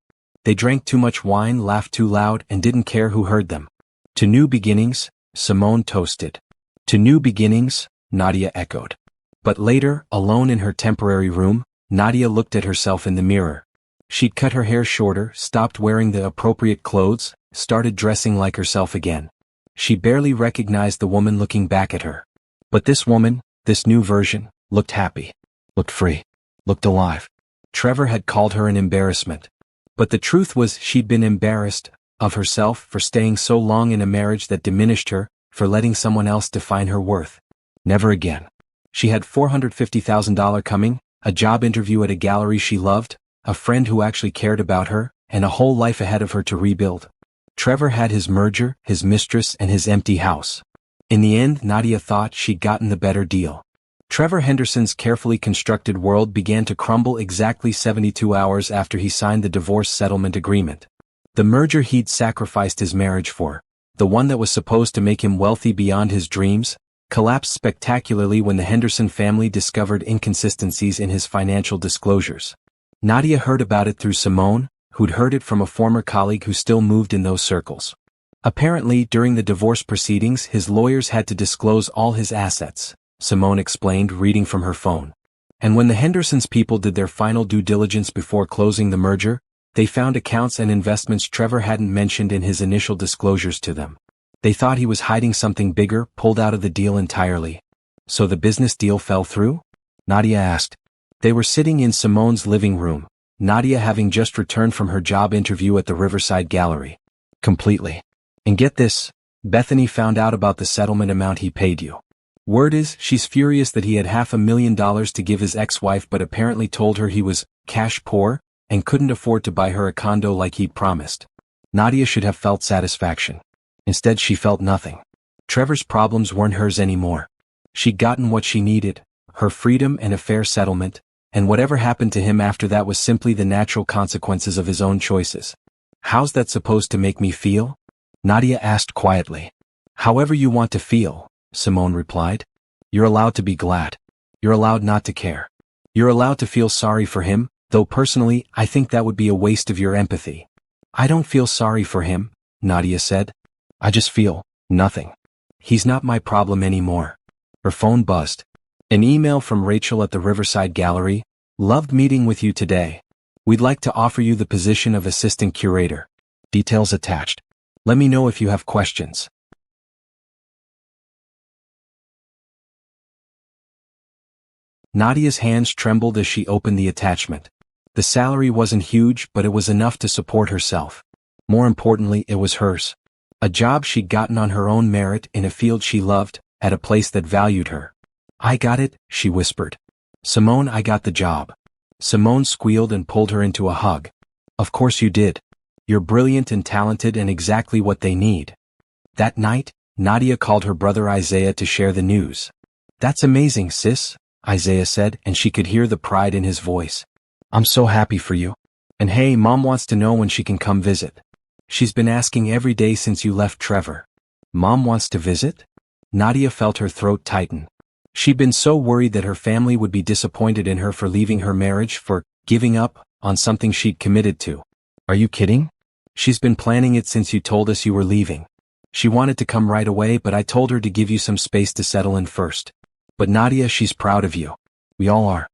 They drank too much wine, laughed too loud, and didn't care who heard them. To new beginnings, Simone toasted. To new beginnings, Nadia echoed. But later, alone in her temporary room, Nadia looked at herself in the mirror. She'd cut her hair shorter, stopped wearing the appropriate clothes, started dressing like herself again. She barely recognized the woman looking back at her. But this woman, this new version, looked happy, looked free, looked alive. Trevor had called her an embarrassment. But the truth was she'd been embarrassed of herself for staying so long in a marriage that diminished her, for letting someone else define her worth. Never again. She had $450,000 coming, a job interview at a gallery she loved, a friend who actually cared about her, and a whole life ahead of her to rebuild. Trevor had his merger, his mistress, and his empty house. In the end, Nadia thought she'd gotten the better deal. Trevor Henderson's carefully constructed world began to crumble exactly 72 hours after he signed the divorce settlement agreement. The merger he'd sacrificed his marriage for, the one that was supposed to make him wealthy beyond his dreams, collapsed spectacularly when the Henderson family discovered inconsistencies in his financial disclosures. Nadia heard about it through Simone, who'd heard it from a former colleague who still moved in those circles. Apparently, during the divorce proceedings, his lawyers had to disclose all his assets, Simone explained, reading from her phone. And when the Hendersons people did their final due diligence before closing the merger, they found accounts and investments Trevor hadn't mentioned in his initial disclosures to them. They thought he was hiding something bigger, pulled out of the deal entirely. So the business deal fell through? Nadia asked. They were sitting in Simone's living room, Nadia having just returned from her job interview at the Riverside Gallery. Completely. And get this, Bethany found out about the settlement amount he paid you. Word is, she's furious that he had $500,000 to give his ex-wife but apparently told her he was cash poor and couldn't afford to buy her a condo like he'd promised. Nadia should have felt satisfaction. Instead, she felt nothing. Trevor's problems weren't hers anymore. She'd gotten what she needed, her freedom and a fair settlement, and whatever happened to him after that was simply the natural consequences of his own choices. How's that supposed to make me feel? Nadia asked quietly. However you want to feel, Simone replied. You're allowed to be glad. You're allowed not to care. You're allowed to feel sorry for him, though personally, I think that would be a waste of your empathy. I don't feel sorry for him, Nadia said. I just feel nothing. He's not my problem anymore. Her phone buzzed. An email from Rachel at the Riverside Gallery. Loved meeting with you today. We'd like to offer you the position of assistant curator. Details attached. Let me know if you have questions. Nadia's hands trembled as she opened the attachment. The salary wasn't huge, but it was enough to support herself. More importantly, it was hers. A job she'd gotten on her own merit in a field she loved, at a place that valued her. I got it, she whispered. Simone, I got the job. Simone squealed and pulled her into a hug. Of course you did. You're brilliant and talented and exactly what they need. That night, Nadia called her brother Isaiah to share the news. That's amazing, sis, Isaiah said, and she could hear the pride in his voice. I'm so happy for you. And hey, Mom wants to know when she can come visit. She's been asking every day since you left Trevor. Mom wants to visit? Nadia felt her throat tighten. She'd been so worried that her family would be disappointed in her for leaving her marriage, for giving up on something she'd committed to. Are you kidding? She's been planning it since you told us you were leaving. She wanted to come right away, but I told her to give you some space to settle in first. But Nadia, she's proud of you. We all are.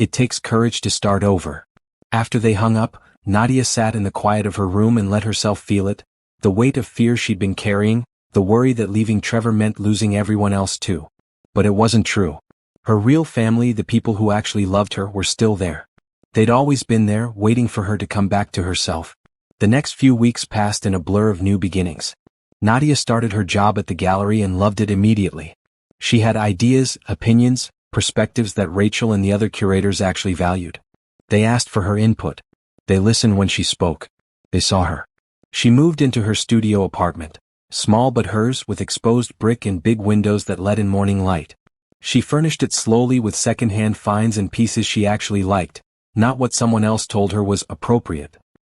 It takes courage to start over. After they hung up, Nadia sat in the quiet of her room and let herself feel it, the weight of fear she'd been carrying, the worry that leaving Trevor meant losing everyone else too. But it wasn't true. Her real family, the people who actually loved her, were still there. They'd always been there, waiting for her to come back to herself. The next few weeks passed in a blur of new beginnings. Nadia started her job at the gallery and loved it immediately. She had ideas, opinions, perspectives that Rachel and the other curators actually valued. They asked for her input. They listened when she spoke. They saw her. She moved into her studio apartment, small but hers, with exposed brick and big windows that let in morning light. She furnished it slowly with second-hand finds and pieces she actually liked, not what someone else told her was appropriate.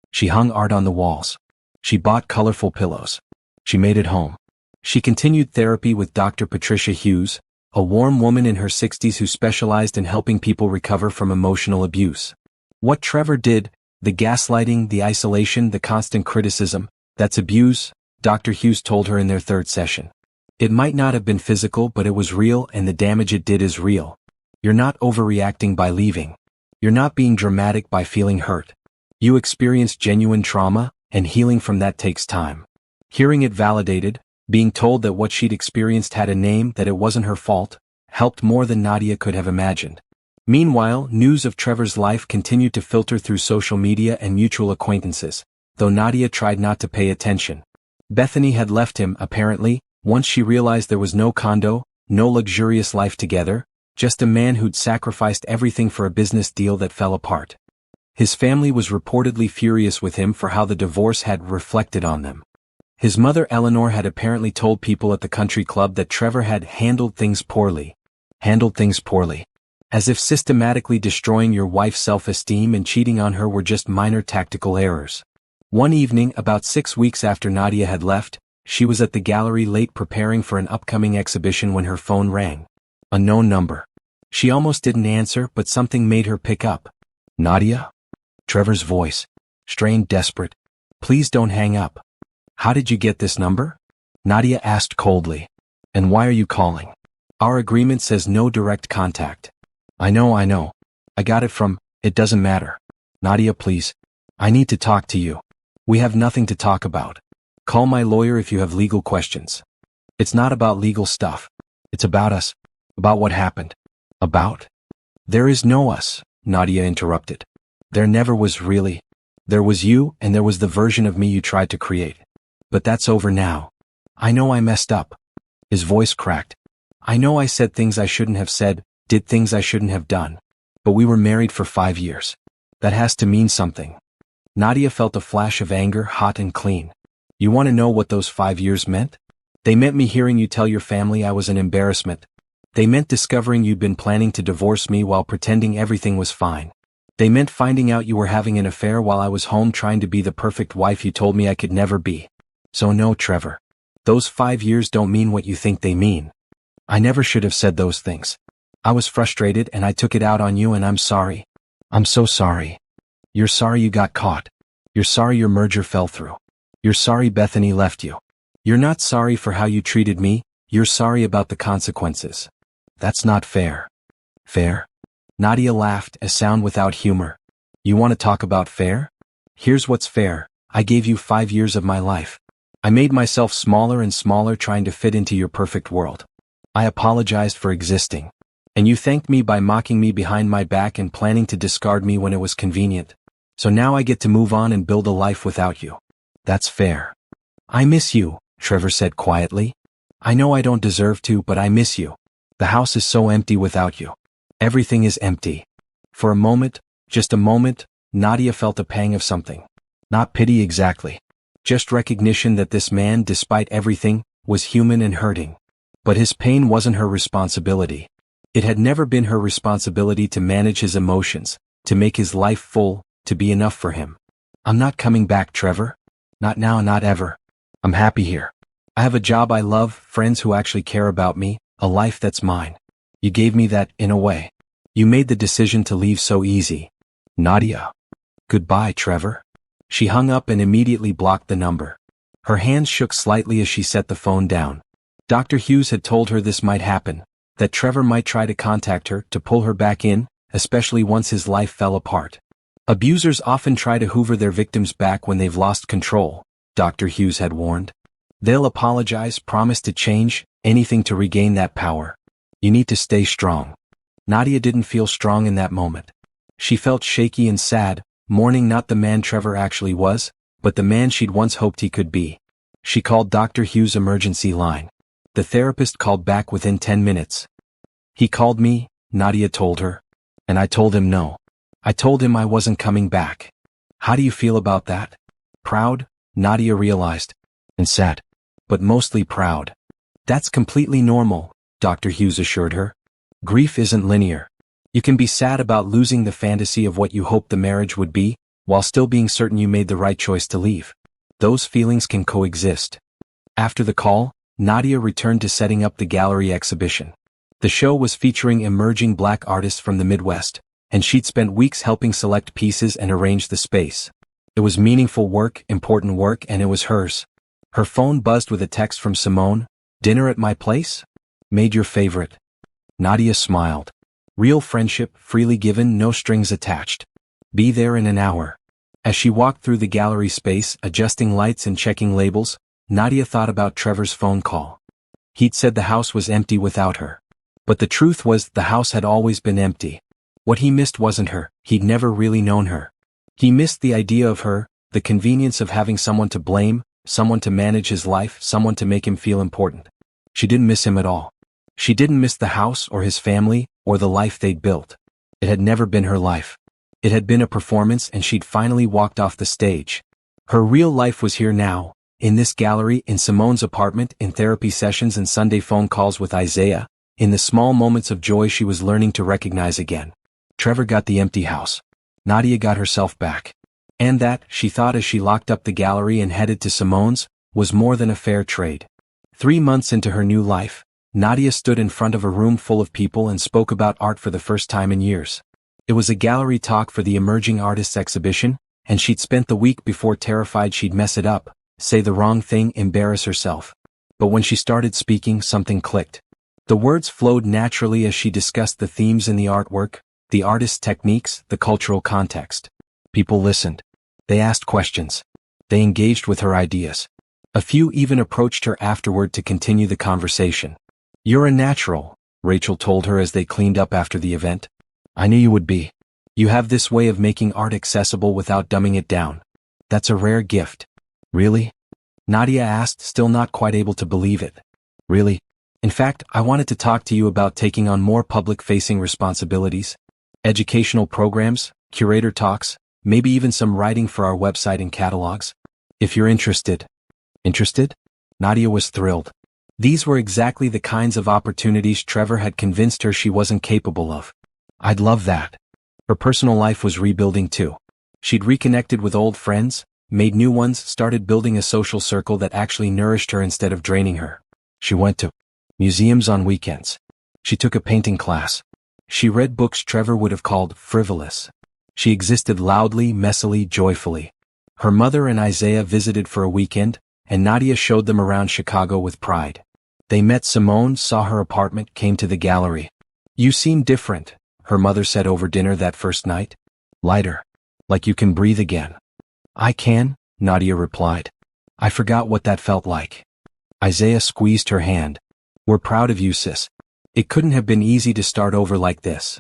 She hung art on the walls. She bought colorful pillows. She made it home. She continued therapy with Dr. Patricia Hughes, a warm woman in her 60s who specialized in helping people recover from emotional abuse. What Trevor did, the gaslighting, the isolation, the constant criticism, that's abuse, Dr. Hughes told her in their third session. It might not have been physical, but it was real, and the damage it did is real. You're not overreacting by leaving. You're not being dramatic by feeling hurt. You experienced genuine trauma, and healing from that takes time. Hearing it validated, being told that what she'd experienced had a name, that it wasn't her fault, helped more than Nadia could have imagined. Meanwhile, news of Trevor's life continued to filter through social media and mutual acquaintances, though Nadia tried not to pay attention. Bethany had left him, apparently, once she realized there was no condo, no luxurious life together, just a man who'd sacrificed everything for a business deal that fell apart. His family was reportedly furious with him for how the divorce had reflected on them. His mother Eleanor had apparently told people at the country club that Trevor had handled things poorly. As if systematically destroying your wife's self-esteem and cheating on her were just minor tactical errors. One evening, about 6 weeks after Nadia had left, she was at the gallery late preparing for an upcoming exhibition when her phone rang. A known number. She almost didn't answer, but something made her pick up. Nadia? Trevor's voice. Strained, desperate. Please don't hang up. How did you get this number? Nadia asked coldly. And why are you calling? Our agreement says no direct contact. I know. I got it from, it doesn't matter. Nadia, please. I need to talk to you. We have nothing to talk about. Call my lawyer if you have legal questions. It's not about legal stuff. It's about us. About what happened. About? There is no us, Nadia interrupted. There never was really. There was you, and there was the version of me you tried to create. But that's over now. I know I messed up. His voice cracked. I know I said things I shouldn't have said, did things I shouldn't have done. But we were married for 5 years. That has to mean something. Nadia felt a flash of anger, hot and clean. You want to know what those 5 years meant? They meant me hearing you tell your family I was an embarrassment. They meant discovering you'd been planning to divorce me while pretending everything was fine. They meant finding out you were having an affair while I was home trying to be the perfect wife you told me I could never be. So no, Trevor. Those 5 years don't mean what you think they mean. I never should have said those things. I was frustrated and I took it out on you, and I'm sorry. I'm so sorry. You're sorry you got caught. You're sorry your merger fell through. You're sorry Bethany left you. You're not sorry for how you treated me, you're sorry about the consequences. That's not fair. Fair? Nadia laughed, a sound without humor. You want to talk about fair? Here's what's fair. I gave you 5 years of my life. I made myself smaller and smaller trying to fit into your perfect world. I apologized for existing. And you thanked me by mocking me behind my back and planning to discard me when it was convenient. So now I get to move on and build a life without you. That's fair. I miss you, Trevor said quietly. I know I don't deserve to, but I miss you. The house is so empty without you. Everything is empty. For a moment, just a moment, Nadia felt a pang of something. Not pity exactly. Just recognition that this man, despite everything, was human and hurting. But his pain wasn't her responsibility. It had never been her responsibility to manage his emotions, to make his life full, to be enough for him. I'm not coming back, Trevor. Not now, not ever. I'm happy here. I have a job I love, friends who actually care about me, a life that's mine. You gave me that, in a way. You made the decision to leave so easy. Nadia. Goodbye, Trevor. She hung up and immediately blocked the number. Her hands shook slightly as she set the phone down. Dr. Hughes had told her this might happen, that Trevor might try to contact her, to pull her back in, especially once his life fell apart. Abusers often try to hoover their victims back when they've lost control, Dr. Hughes had warned. They'll apologize, promise to change, anything to regain that power. You need to stay strong. Nadia didn't feel strong in that moment. She felt shaky and sad, mourning not the man Trevor actually was, but the man she'd once hoped he could be. She called Dr. Hughes' emergency line. The therapist called back within 10 minutes. He called me, Nadia told her. And I told him no. I told him I wasn't coming back. How do you feel about that? Proud, Nadia realized. And sad. But mostly proud. That's completely normal, Dr. Hughes assured her. Grief isn't linear. You can be sad about losing the fantasy of what you hoped the marriage would be, while still being certain you made the right choice to leave. Those feelings can coexist. After the call, Nadia returned to setting up the gallery exhibition. The show was featuring emerging black artists from the Midwest, and she'd spent weeks helping select pieces and arrange the space. It was meaningful work, important work, and it was hers. Her phone buzzed with a text from Simone. Dinner at my place? Made your favorite. Nadia smiled. Real friendship, freely given, no strings attached. Be there in an hour. As she walked through the gallery space, adjusting lights and checking labels, Nadia thought about Trevor's phone call. He'd said the house was empty without her. But the truth was, the house had always been empty. What he missed wasn't her, he'd never really known her. He missed the idea of her, the convenience of having someone to blame, someone to manage his life, someone to make him feel important. She didn't miss him at all. She didn't miss the house or his family, or the life they'd built. It had never been her life. It had been a performance, and she'd finally walked off the stage. Her real life was here now, in this gallery, in Simone's apartment, in therapy sessions and Sunday phone calls with Isaiah, in the small moments of joy she was learning to recognize again. Trevor got the empty house. Nadia got herself back. And that, she thought as she locked up the gallery and headed to Simone's, was more than a fair trade. 3 months into her new life, Nadia stood in front of a room full of people and spoke about art for the first time in years. It was a gallery talk for the Emerging Artists exhibition, and she'd spent the week before terrified she'd mess it up, say the wrong thing, embarrass herself. But when she started speaking, something clicked. The words flowed naturally as she discussed the themes in the artwork, the artist's techniques, the cultural context. People listened. They asked questions. They engaged with her ideas. A few even approached her afterward to continue the conversation. You're a natural, Rachel told her as they cleaned up after the event. I knew you would be. You have this way of making art accessible without dumbing it down. That's a rare gift. Really? Nadia asked, still not quite able to believe it. Really? In fact, I wanted to talk to you about taking on more public-facing responsibilities. Educational programs, curator talks, maybe even some writing for our website and catalogs. If you're interested. Interested? Nadia was thrilled. These were exactly the kinds of opportunities Trevor had convinced her she wasn't capable of. I'd love that. Her personal life was rebuilding too. She'd reconnected with old friends, made new ones, started building a social circle that actually nourished her instead of draining her. She went to museums on weekends. She took a painting class. She read books Trevor would have called frivolous. She existed loudly, messily, joyfully. Her mother and Isaiah visited for a weekend, and Nadia showed them around Chicago with pride. They met Simone, saw her apartment, came to the gallery. You seem different, her mother said over dinner that first night. Lighter. Like you can breathe again. I can, Nadia replied. I forgot what that felt like. Isaiah squeezed her hand. We're proud of you, sis. It couldn't have been easy to start over like this.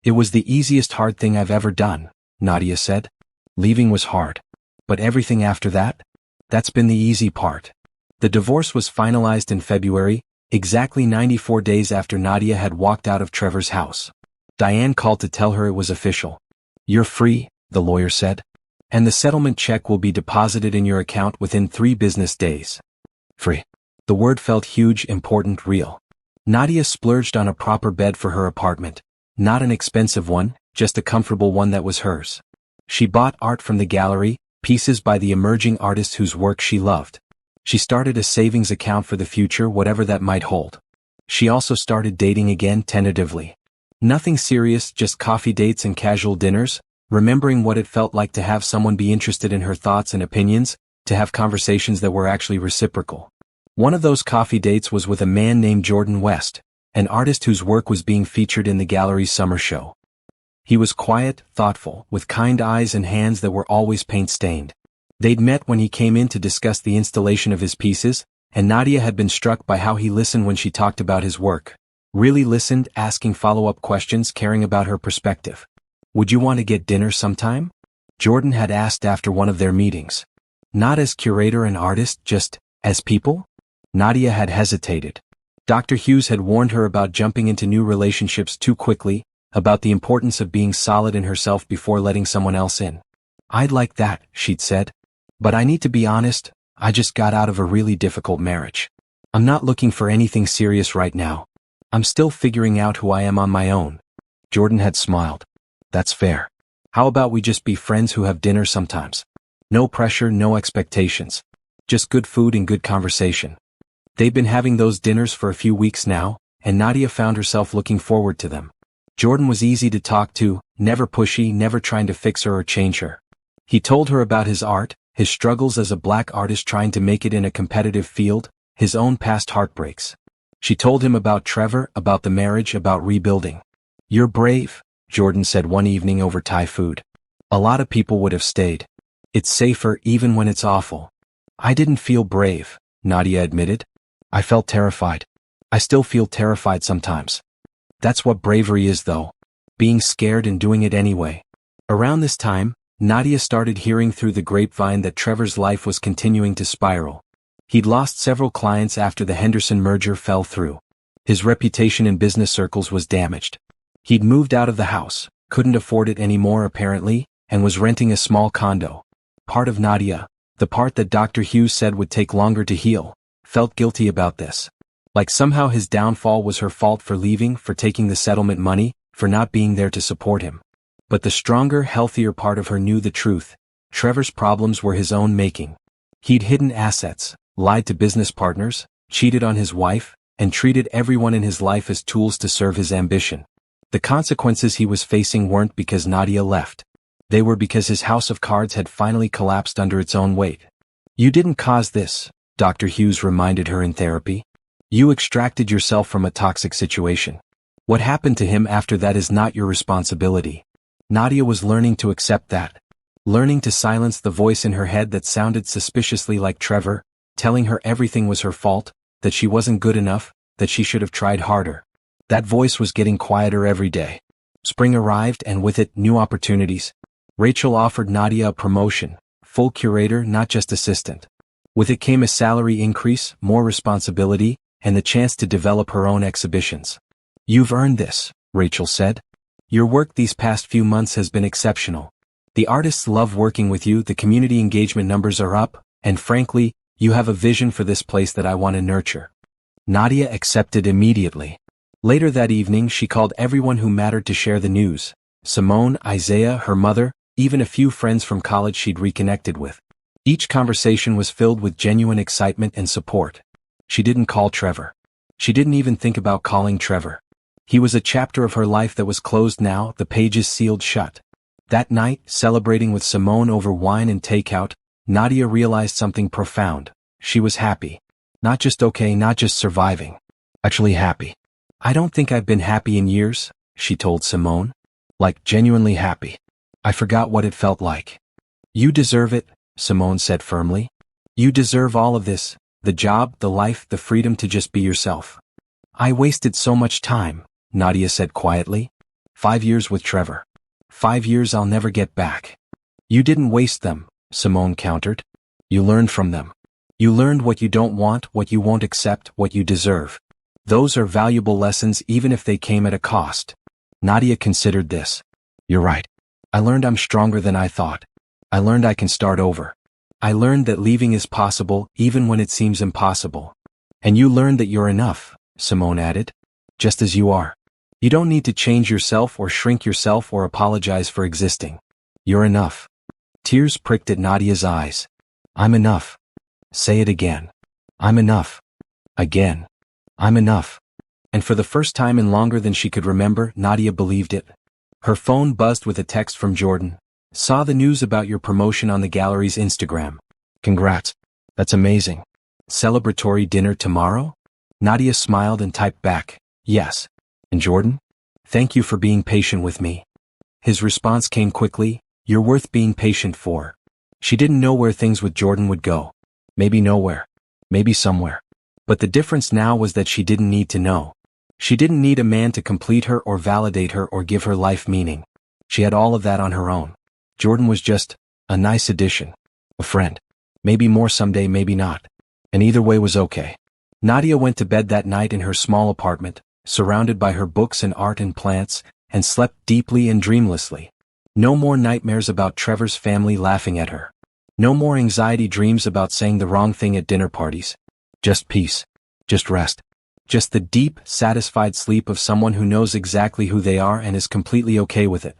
It was the easiest hard thing I've ever done, Nadia said. Leaving was hard. But everything after that? That's been the easy part. The divorce was finalized in February, exactly 94 days after Nadia had walked out of Trevor's house. Diane called to tell her it was official. You're free, the lawyer said. And the settlement check will be deposited in your account within 3 business days. Free. The word felt huge, important, real. Nadia splurged on a proper bed for her apartment. Not an expensive one, just a comfortable one that was hers. She bought art from the gallery, pieces by the emerging artists whose work she loved. She started a savings account for the future, whatever that might hold. She also started dating again tentatively. Nothing serious, just coffee dates and casual dinners, remembering what it felt like to have someone be interested in her thoughts and opinions, to have conversations that were actually reciprocal. One of those coffee dates was with a man named Jordan West, an artist whose work was being featured in the gallery's summer show. He was quiet, thoughtful, with kind eyes and hands that were always paint-stained. They'd met when he came in to discuss the installation of his pieces, and Nadia had been struck by how he listened when she talked about his work. Really listened, asking follow-up questions, caring about her perspective. "Would you want to get dinner sometime?" Jordan had asked after one of their meetings. Not as curator and artist, just as people? Nadia had hesitated. Dr. Hughes had warned her about jumping into new relationships too quickly, about the importance of being solid in herself before letting someone else in. "I'd like that," she'd said. "But I need to be honest, I just got out of a really difficult marriage. I'm not looking for anything serious right now. I'm still figuring out who I am on my own." Jordan had smiled. "That's fair. How about we just be friends who have dinner sometimes? No pressure, no expectations. Just good food and good conversation." They'd been having those dinners for a few weeks now, and Nadia found herself looking forward to them. Jordan was easy to talk to, never pushy, never trying to fix her or change her. He told her about his art, his struggles as a black artist trying to make it in a competitive field, his own past heartbreaks. She told him about Trevor, about the marriage, about rebuilding. "You're brave," Jordan said one evening over Thai food. "A lot of people would have stayed. It's safer even when it's awful." "I didn't feel brave," Nadia admitted. "I felt terrified. I still feel terrified sometimes. That's what bravery is though. Being scared and doing it anyway." Around this time, Nadia started hearing through the grapevine that Trevor's life was continuing to spiral. He'd lost several clients after the Henderson merger fell through. His reputation in business circles was damaged. He'd moved out of the house, couldn't afford it anymore apparently, and was renting a small condo. Part of Nadia, the part that Dr. Hughes said would take longer to heal, felt guilty about this. Like somehow his downfall was her fault for leaving, for taking the settlement money, for not being there to support him. But the stronger, healthier part of her knew the truth. Trevor's problems were his own making. He'd hidden assets, lied to business partners, cheated on his wife, and treated everyone in his life as tools to serve his ambition. The consequences he was facing weren't because Nadia left. They were because his house of cards had finally collapsed under its own weight. "You didn't cause this," Dr. Hughes reminded her in therapy. "You extracted yourself from a toxic situation. What happened to him after that is not your responsibility." Nadia was learning to accept that. Learning to silence the voice in her head that sounded suspiciously like Trevor, telling her everything was her fault, that she wasn't good enough, that she should have tried harder. That voice was getting quieter every day. Spring arrived and with it new opportunities. Rachel offered Nadia a promotion, full curator, not just assistant. With it came a salary increase, more responsibility, and the chance to develop her own exhibitions. "You've earned this," Rachel said. "Your work these past few months has been exceptional. The artists love working with you, the community engagement numbers are up, and frankly, you have a vision for this place that I want to nurture." Nadia accepted immediately. Later that evening she called everyone who mattered to share the news. Simone, Isaiah, her mother, even a few friends from college she'd reconnected with. Each conversation was filled with genuine excitement and support. She didn't call Trevor. She didn't even think about calling Trevor. He was a chapter of her life that was closed now, the pages sealed shut. That night, celebrating with Simone over wine and takeout, Nadia realized something profound. She was happy. Not just okay, not just surviving. Actually happy. "I don't think I've been happy in years," she told Simone. "Like genuinely happy. I forgot what it felt like." "You deserve it," Simone said firmly. "You deserve all of this, the job, the life, the freedom to just be yourself." "I wasted so much time," Nadia said quietly. 5 years with Trevor. 5 years I'll never get back." "You didn't waste them," Simone countered. "You learned from them. You learned what you don't want, what you won't accept, what you deserve. Those are valuable lessons even if they came at a cost." Nadia considered this. "You're right. I learned I'm stronger than I thought. I learned I can start over. I learned that leaving is possible even when it seems impossible." "And you learned that you're enough," Simone added. "Just as you are. You don't need to change yourself or shrink yourself or apologize for existing. You're enough." Tears pricked at Nadia's eyes. "I'm enough." "Say it again." "I'm enough." Again. "I'm enough." And for the first time in longer than she could remember, Nadia believed it. Her phone buzzed with a text from Jordan. "Saw the news about your promotion on the gallery's Instagram. Congrats. That's amazing. Celebratory dinner tomorrow?" Nadia smiled and typed back, "Yes." "And Jordan? Thank you for being patient with me." His response came quickly, "You're worth being patient for." She didn't know where things with Jordan would go. Maybe nowhere. Maybe somewhere. But the difference now was that she didn't need to know. She didn't need a man to complete her or validate her or give her life meaning. She had all of that on her own. Jordan was just a nice addition. A friend. Maybe more someday, maybe not. And either way was okay. Nadia went to bed that night in her small apartment, surrounded by her books and art and plants, and slept deeply and dreamlessly. No more nightmares about Trevor's family laughing at her. No more anxiety dreams about saying the wrong thing at dinner parties. Just peace. Just rest. Just the deep, satisfied sleep of someone who knows exactly who they are and is completely okay with it.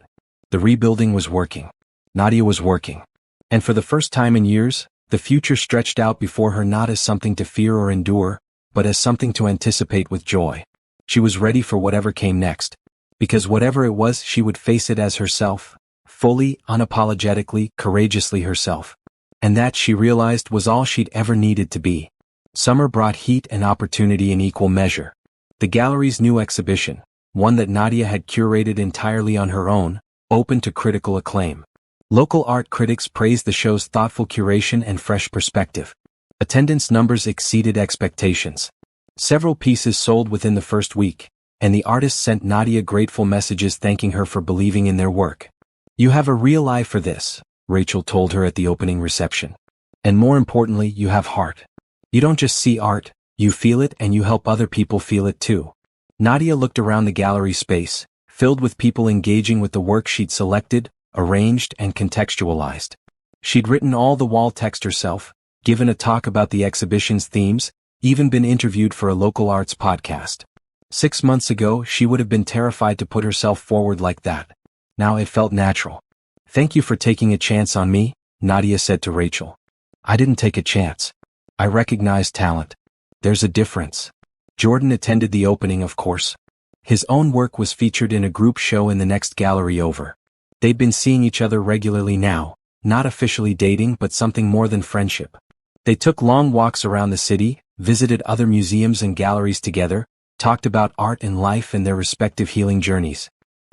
The rebuilding was working. Nadia was working. And for the first time in years, the future stretched out before her not as something to fear or endure, but as something to anticipate with joy. She was ready for whatever came next. Because whatever it was, she would face it as herself. Fully, unapologetically, courageously herself. And that, she realized, was all she'd ever needed to be. Summer brought heat and opportunity in equal measure. The gallery's new exhibition, one that Nadia had curated entirely on her own, opened to critical acclaim. Local art critics praised the show's thoughtful curation and fresh perspective. Attendance numbers exceeded expectations. Several pieces sold within the first week, and the artists sent Nadia grateful messages thanking her for believing in their work. "You have a real eye for this," Rachel told her at the opening reception. "And more importantly, you have heart. You don't just see art, you feel it and you help other people feel it too." Nadia looked around the gallery space, filled with people engaging with the work she'd selected, arranged and contextualized. She'd written all the wall text herself, given a talk about the exhibition's themes, even been interviewed for a local arts podcast. 6 months ago, she would have been terrified to put herself forward like that. Now it felt natural. "Thank you for taking a chance on me," Nadia said to Rachel. "I didn't take a chance. I recognized talent. There's a difference." Jordan attended the opening, of course. His own work was featured in a group show in the next gallery over. They'd been seeing each other regularly now, not officially dating but something more than friendship. They took long walks around the city, visited other museums and galleries together, talked about art and life and their respective healing journeys.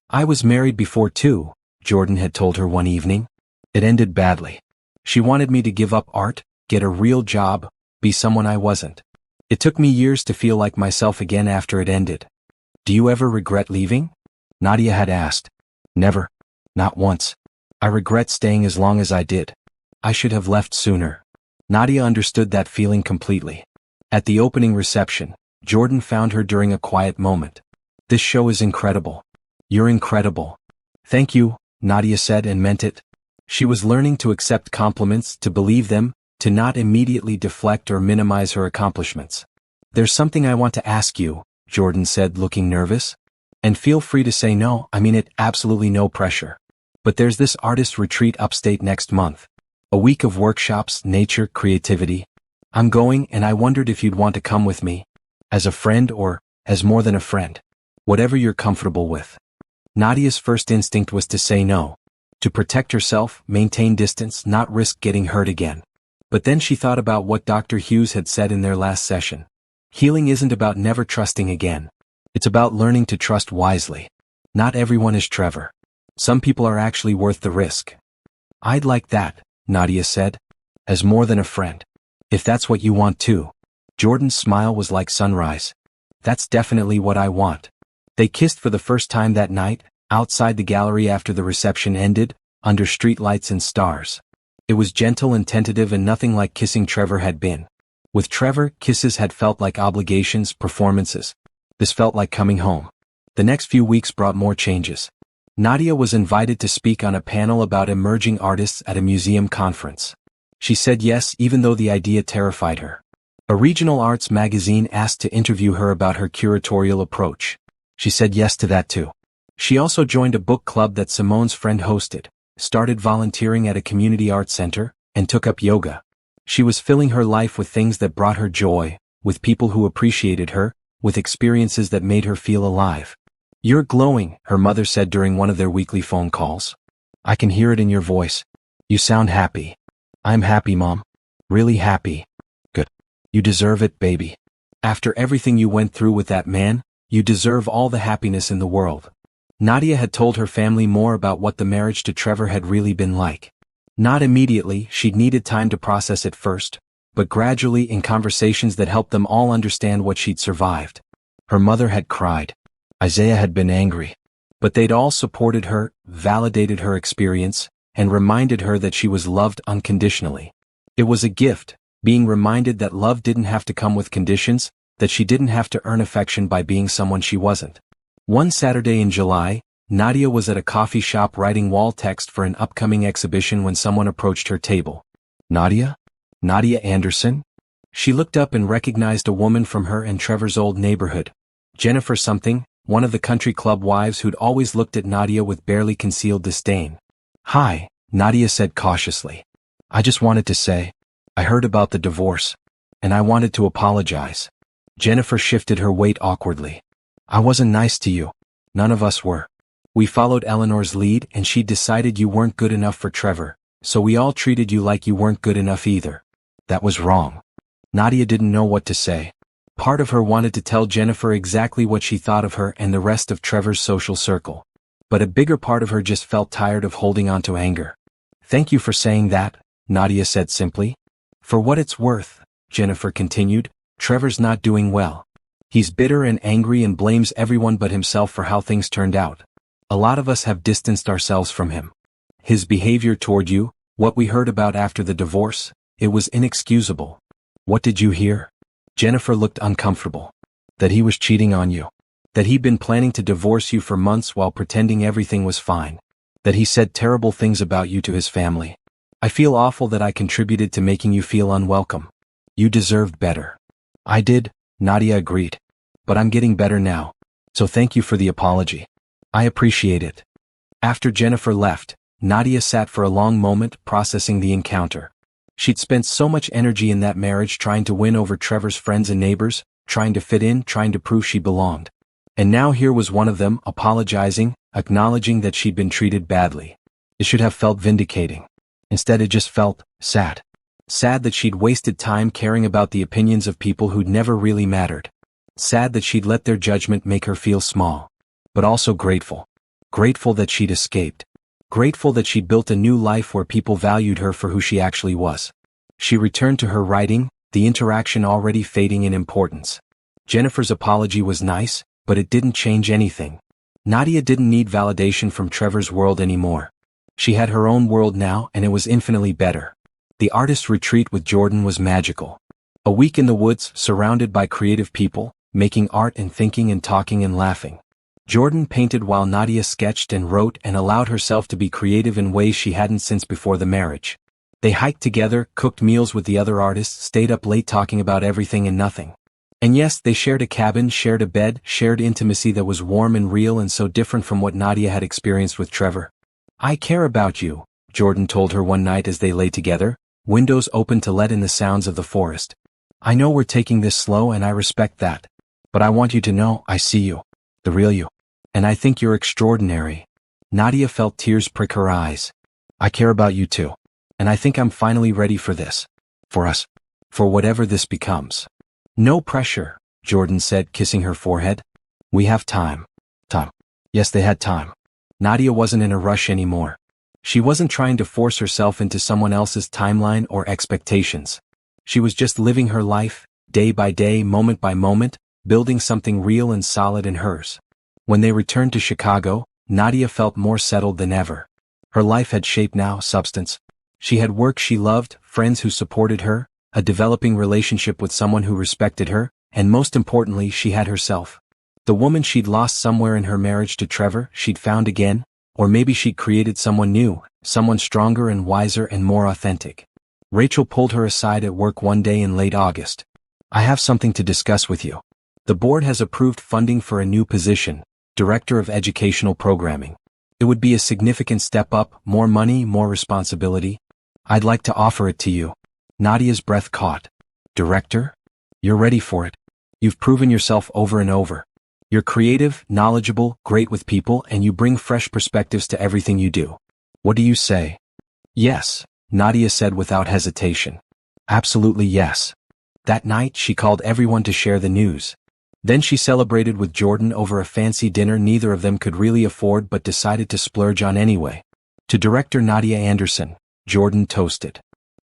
"I was married before too," Jordan had told her one evening. "It ended badly. She wanted me to give up art, get a real job, be someone I wasn't. It took me years to feel like myself again after it ended." "Do you ever regret leaving?" Nadia had asked. "Never. Not once. I regret staying as long as I did. I should have left sooner." Nadia understood that feeling completely. At the opening reception, Jordan found her during a quiet moment. "This show is incredible. You're incredible." "Thank you," Nadia said and meant it. She was learning to accept compliments, to believe them, to not immediately deflect or minimize her accomplishments. "There's something I want to ask you," Jordan said, looking nervous. "And feel free to say no, I mean it, absolutely no pressure. But there's this artist retreat upstate next month. A week of workshops, nature, creativity. I'm going and I wondered if you'd want to come with me. As a friend or as more than a friend. Whatever you're comfortable with." Nadia's first instinct was to say no. To protect herself, maintain distance, not risk getting hurt again. But then she thought about what Dr. Hughes had said in their last session. Healing isn't about never trusting again. It's about learning to trust wisely. Not everyone is Trevor. Some people are actually worth the risk. "I'd like that," Nadia said. "As more than a friend. If that's what you want too." Jordan's smile was like sunrise. "That's definitely what I want." They kissed for the first time that night, outside the gallery after the reception ended, under streetlights and stars. It was gentle and tentative and nothing like kissing Trevor had been. With Trevor, kisses had felt like obligations, performances. This felt like coming home. The next few weeks brought more changes. Nadia was invited to speak on a panel about emerging artists at a museum conference. She said yes even though the idea terrified her. A regional arts magazine asked to interview her about her curatorial approach. She said yes to that too. She also joined a book club that Simone's friend hosted, started volunteering at a community arts center, and took up yoga. She was filling her life with things that brought her joy, with people who appreciated her, with experiences that made her feel alive. "You're glowing," her mother said during one of their weekly phone calls. "I can hear it in your voice. You sound happy." "I'm happy, Mom. Really happy." "Good. You deserve it, baby. After everything you went through with that man, you deserve all the happiness in the world." Nadia had told her family more about what the marriage to Trevor had really been like. Not immediately, she'd needed time to process it first, but gradually in conversations that helped them all understand what she'd survived. Her mother had cried. Isaiah had been angry. But they'd all supported her, validated her experience, and reminded her that she was loved unconditionally. It was a gift, being reminded that love didn't have to come with conditions, that she didn't have to earn affection by being someone she wasn't. One Saturday in July, Nadia was at a coffee shop writing wall text for an upcoming exhibition when someone approached her table. Nadia? Nadia Anderson? She looked up and recognized a woman from her and Trevor's old neighborhood. Jennifer something, one of the country club wives who'd always looked at Nadia with barely concealed disdain. Hi, Nadia said cautiously. I just wanted to say, I heard about the divorce, and I wanted to apologize. Jennifer shifted her weight awkwardly. I wasn't nice to you. None of us were. We followed Eleanor's lead and she decided you weren't good enough for Trevor, so we all treated you like you weren't good enough either. That was wrong. Nadia didn't know what to say. Part of her wanted to tell Jennifer exactly what she thought of her and the rest of Trevor's social circle. But a bigger part of her just felt tired of holding on to anger. Thank you for saying that, Nadia said simply. For what it's worth, Jennifer continued, Trevor's not doing well. He's bitter and angry and blames everyone but himself for how things turned out. A lot of us have distanced ourselves from him. His behavior toward you, what we heard about after the divorce, it was inexcusable. What did you hear? Jennifer looked uncomfortable. That he was cheating on you. That he'd been planning to divorce you for months while pretending everything was fine. That he said terrible things about you to his family. I feel awful that I contributed to making you feel unwelcome. You deserved better. I did, Nadia agreed. But I'm getting better now. So thank you for the apology. I appreciate it. After Jennifer left, Nadia sat for a long moment processing the encounter. She'd spent so much energy in that marriage trying to win over Trevor's friends and neighbors, trying to fit in, trying to prove she belonged. And now here was one of them, apologizing, acknowledging that she'd been treated badly. It should have felt vindicating. Instead it just felt sad. Sad that she'd wasted time caring about the opinions of people who'd never really mattered. Sad that she'd let their judgment make her feel small. But also grateful. Grateful that she'd escaped. Grateful that she'd built a new life where people valued her for who she actually was. She returned to her writing, the interaction already fading in importance. Jennifer's apology was nice, but it didn't change anything. Nadia didn't need validation from Trevor's world anymore. She had her own world now and it was infinitely better. The artist's retreat with Jordan was magical. A week in the woods, surrounded by creative people, making art and thinking and talking and laughing. Jordan painted while Nadia sketched and wrote and allowed herself to be creative in ways she hadn't since before the marriage. They hiked together, cooked meals with the other artists, stayed up late talking about everything and nothing. And yes, they shared a cabin, shared a bed, shared intimacy that was warm and real and so different from what Nadia had experienced with Trevor. I care about you, Jordan told her one night as they lay together, windows open to let in the sounds of the forest. I know we're taking this slow and I respect that. But I want you to know I see you. The real you. And I think you're extraordinary. Nadia felt tears prick her eyes. I care about you too. And I think I'm finally ready for this. For us. For whatever this becomes. No pressure, Jordan said, kissing her forehead. We have time. Time. Yes, they had time. Nadia wasn't in a rush anymore. She wasn't trying to force herself into someone else's timeline or expectations. She was just living her life, day by day, moment by moment, building something real and solid in hers. When they returned to Chicago, Nadia felt more settled than ever. Her life had shape now, substance. She had work she loved, friends who supported her, a developing relationship with someone who respected her, and most importantly, she had herself. The woman she'd lost somewhere in her marriage to Trevor, she'd found again, or maybe she'd created someone new, someone stronger and wiser and more authentic. Rachel pulled her aside at work one day in late August. I have something to discuss with you. The board has approved funding for a new position, Director of Educational Programming. It would be a significant step up, more money, more responsibility. I'd like to offer it to you. Nadia's breath caught. Director? You're ready for it. You've proven yourself over and over. You're creative, knowledgeable, great with people, and you bring fresh perspectives to everything you do. What do you say? Yes, Nadia said without hesitation. Absolutely yes. That night she called everyone to share the news. Then she celebrated with Jordan over a fancy dinner neither of them could really afford but decided to splurge on anyway. To director Nadia Anderson, Jordan toasted.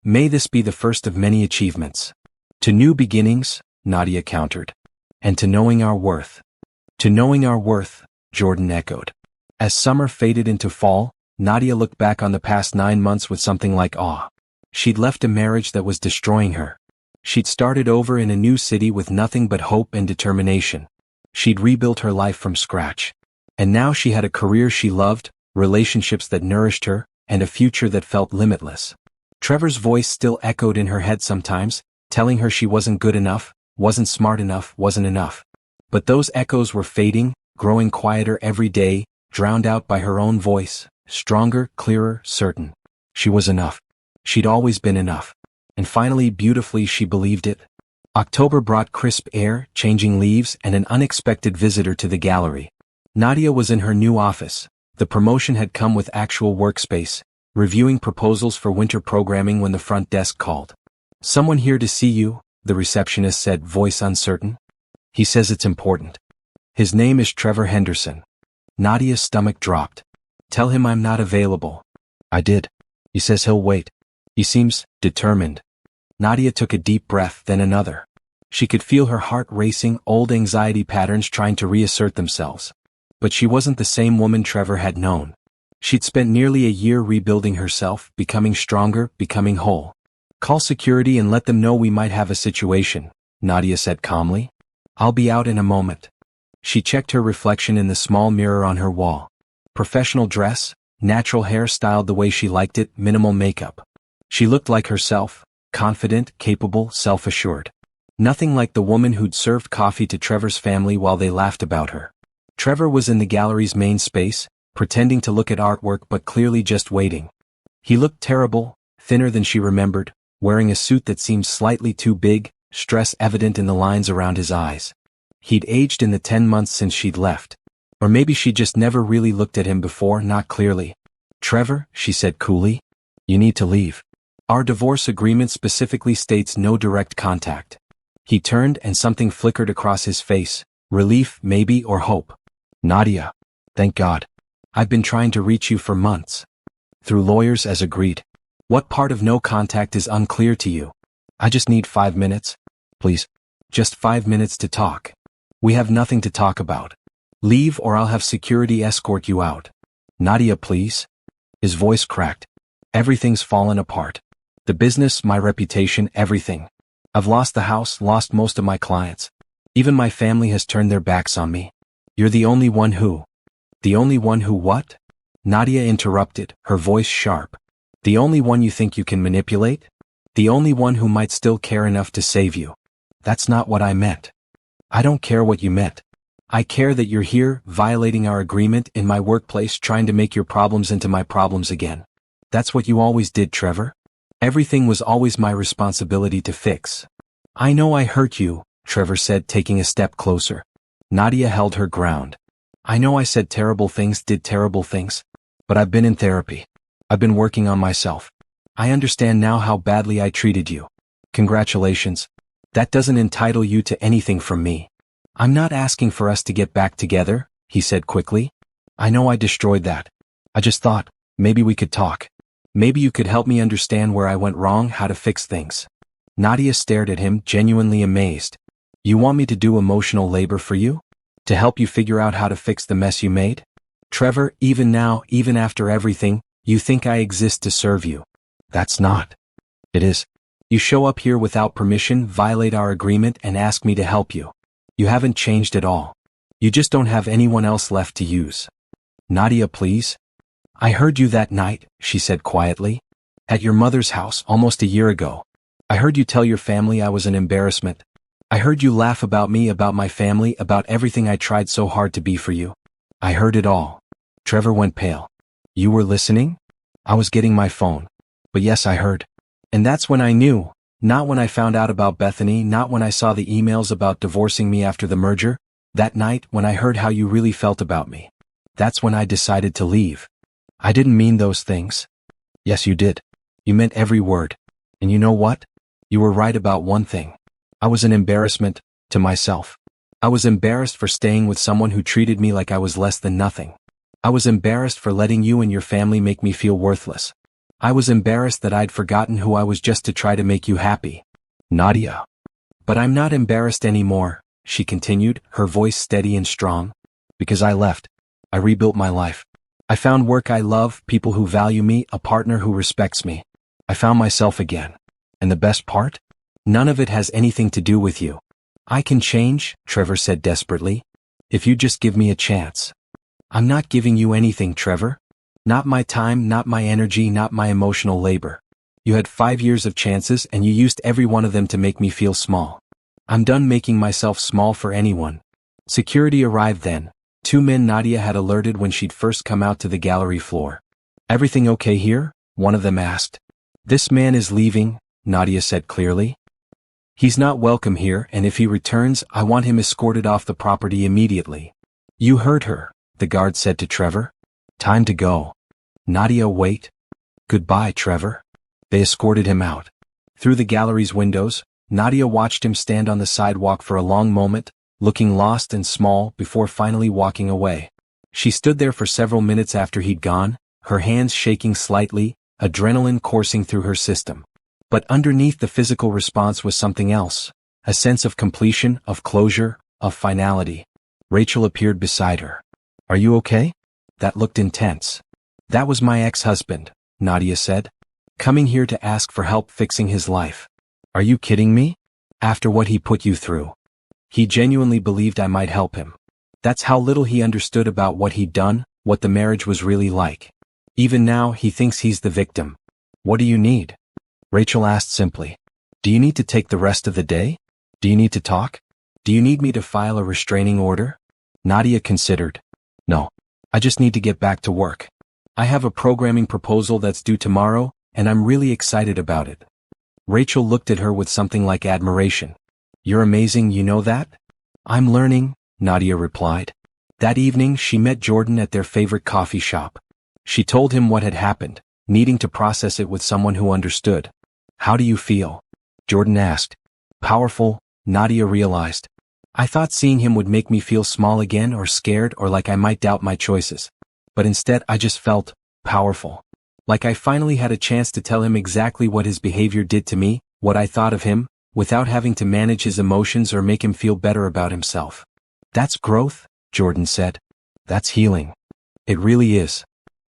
May this be the first of many achievements. To new beginnings, Nadia countered. And to knowing our worth. To knowing our worth, Jordan echoed. As summer faded into fall, Nadia looked back on the past 9 months with something like awe. She'd left a marriage that was destroying her. She'd started over in a new city with nothing but hope and determination. She'd rebuilt her life from scratch. And now she had a career she loved, relationships that nourished her, and a future that felt limitless. Trevor's voice still echoed in her head sometimes, telling her she wasn't good enough, wasn't smart enough, wasn't enough. But those echoes were fading, growing quieter every day, drowned out by her own voice, stronger, clearer, certain. She was enough. She'd always been enough. And finally, beautifully, she believed it. October brought crisp air, changing leaves, and an unexpected visitor to the gallery. Nadia was in her new office. The promotion had come with actual workspace, reviewing proposals for winter programming when the front desk called. Someone here to see you, the receptionist said, voice uncertain. He says it's important. His name is Trevor Henderson. Nadia's stomach dropped. Tell him I'm not available. I did. He says he'll wait. He seems determined. Nadia took a deep breath, then another. She could feel her heart racing, old anxiety patterns trying to reassert themselves. But she wasn't the same woman Trevor had known. She'd spent nearly a year rebuilding herself, becoming stronger, becoming whole. Call security and let them know we might have a situation, Nadia said calmly. I'll be out in a moment. She checked her reflection in the small mirror on her wall. Professional dress, natural hair styled the way she liked it, minimal makeup. She looked like herself, confident, capable, self-assured. Nothing like the woman who'd served coffee to Trevor's family while they laughed about her. Trevor was in the gallery's main space, pretending to look at artwork but clearly just waiting. He looked terrible, thinner than she remembered, wearing a suit that seemed slightly too big, stress evident in the lines around his eyes. He'd aged in the 10 months since she'd left. Or maybe she just never really looked at him before, not clearly. Trevor, she said coolly, you need to leave. Our divorce agreement specifically states no direct contact. He turned and something flickered across his face, relief maybe or hope. Nadia. Thank God. I've been trying to reach you for months. Through lawyers as agreed. What part of no contact is unclear to you? I just need 5 minutes. Please. Just 5 minutes to talk. We have nothing to talk about. Leave or I'll have security escort you out. Nadia, please. His voice cracked. Everything's fallen apart. The business, my reputation, everything. I've lost the house, lost most of my clients. Even my family has turned their backs on me. You're the only one who. The only one who what? Nadia interrupted, her voice sharp. The only one you think you can manipulate? The only one who might still care enough to save you. That's not what I meant. I don't care what you meant. I care that you're here, violating our agreement, in my workplace, trying to make your problems into my problems again. That's what you always did, Trevor. Everything was always my responsibility to fix. I know I hurt you, Trevor said, taking a step closer. Nadia held her ground. I know I said terrible things, did terrible things. But I've been in therapy. I've been working on myself. I understand now how badly I treated you. Congratulations. That doesn't entitle you to anything from me. I'm not asking for us to get back together, he said quickly. I know I destroyed that. I just thought, maybe we could talk. Maybe you could help me understand where I went wrong, how to fix things. Nadia stared at him, genuinely amazed. You want me to do emotional labor for you? To help you figure out how to fix the mess you made? Trevor, even now, even after everything, you think I exist to serve you. That's not. It is. You show up here without permission, violate our agreement, and ask me to help you. You haven't changed at all. You just don't have anyone else left to use. Nadia, please. I heard you that night, she said quietly. At your mother's house almost a year ago. I heard you tell your family I was an embarrassment. I heard you laugh about me, about my family, about everything I tried so hard to be for you. I heard it all. Trevor went pale. You were listening? I was getting my phone. But yes, I heard. And that's when I knew. Not when I found out about Bethany, not when I saw the emails about divorcing me after the merger. That night, when I heard how you really felt about me. That's when I decided to leave. I didn't mean those things. Yes, you did. You meant every word. And you know what? You were right about one thing. I was an embarrassment to myself. I was embarrassed for staying with someone who treated me like I was less than nothing. I was embarrassed for letting you and your family make me feel worthless. I was embarrassed that I'd forgotten who I was just to try to make you happy. Nadia. But I'm not embarrassed anymore, she continued, her voice steady and strong. Because I left. I rebuilt my life. I found work I love, people who value me, a partner who respects me. I found myself again. And the best part? None of it has anything to do with you. I can change, Trevor said desperately. If you just give me a chance. I'm not giving you anything, Trevor. Not my time, not my energy, not my emotional labor. You had 5 years of chances and you used every one of them to make me feel small. I'm done making myself small for anyone. Security arrived then. 2 men Nadia had alerted when she'd first come out to the gallery floor. Everything okay here? One of them asked. This man is leaving, Nadia said clearly. He's not welcome here, and if he returns, I want him escorted off the property immediately. You heard her, the guard said to Trevor. Time to go. Nadia, wait. Goodbye, Trevor. They escorted him out. Through the gallery's windows, Nadia watched him stand on the sidewalk for a long moment, looking lost and small before finally walking away. She stood there for several minutes after he'd gone, her hands shaking slightly, adrenaline coursing through her system. But underneath the physical response was something else, a sense of completion, of closure, of finality. Rachel appeared beside her. Are you okay? That looked intense. That was my ex-husband, Nadia said. Coming here to ask for help fixing his life. Are you kidding me? After what he put you through. He genuinely believed I might help him. That's how little he understood about what he'd done, what the marriage was really like. Even now, he thinks he's the victim. What do you need? Rachel asked simply. Do you need to take the rest of the day? Do you need to talk? Do you need me to file a restraining order? Nadia considered. No. I just need to get back to work. I have a programming proposal that's due tomorrow, and I'm really excited about it. Rachel looked at her with something like admiration. You're amazing, you know that? I'm learning, Nadia replied. That evening she met Jordan at their favorite coffee shop. She told him what had happened, needing to process it with someone who understood. How do you feel? Jordan asked. Powerful, Nadia realized. I thought seeing him would make me feel small again or scared or like I might doubt my choices. But instead I just felt powerful. Like I finally had a chance to tell him exactly what his behavior did to me, what I thought of him, without having to manage his emotions or make him feel better about himself. That's growth, Jordan said. That's healing. It really is.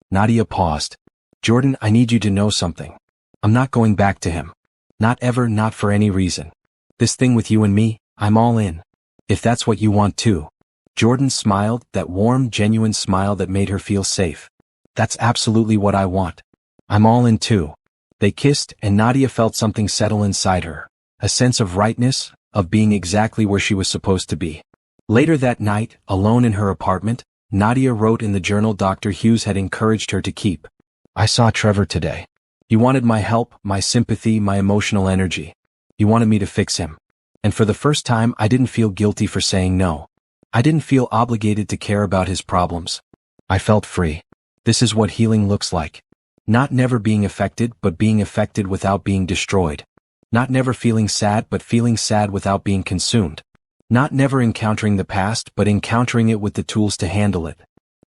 Nadia paused. Jordan, I need you to know something. I'm not going back to him. Not ever, not for any reason. This thing with you and me, I'm all in. If that's what you want too. Jordan smiled, that warm, genuine smile that made her feel safe. That's absolutely what I want. I'm all in too. They kissed, and Nadia felt something settle inside her. A sense of rightness, of being exactly where she was supposed to be. Later that night, alone in her apartment, Nadia wrote in the journal Dr. Hughes had encouraged her to keep. I saw Trevor today. He wanted my help, my sympathy, my emotional energy. He wanted me to fix him. And for the first time I didn't feel guilty for saying no. I didn't feel obligated to care about his problems. I felt free. This is what healing looks like. Not never being affected, but being affected without being destroyed. Not never feeling sad, but feeling sad without being consumed. Not never encountering the past, but encountering it with the tools to handle it.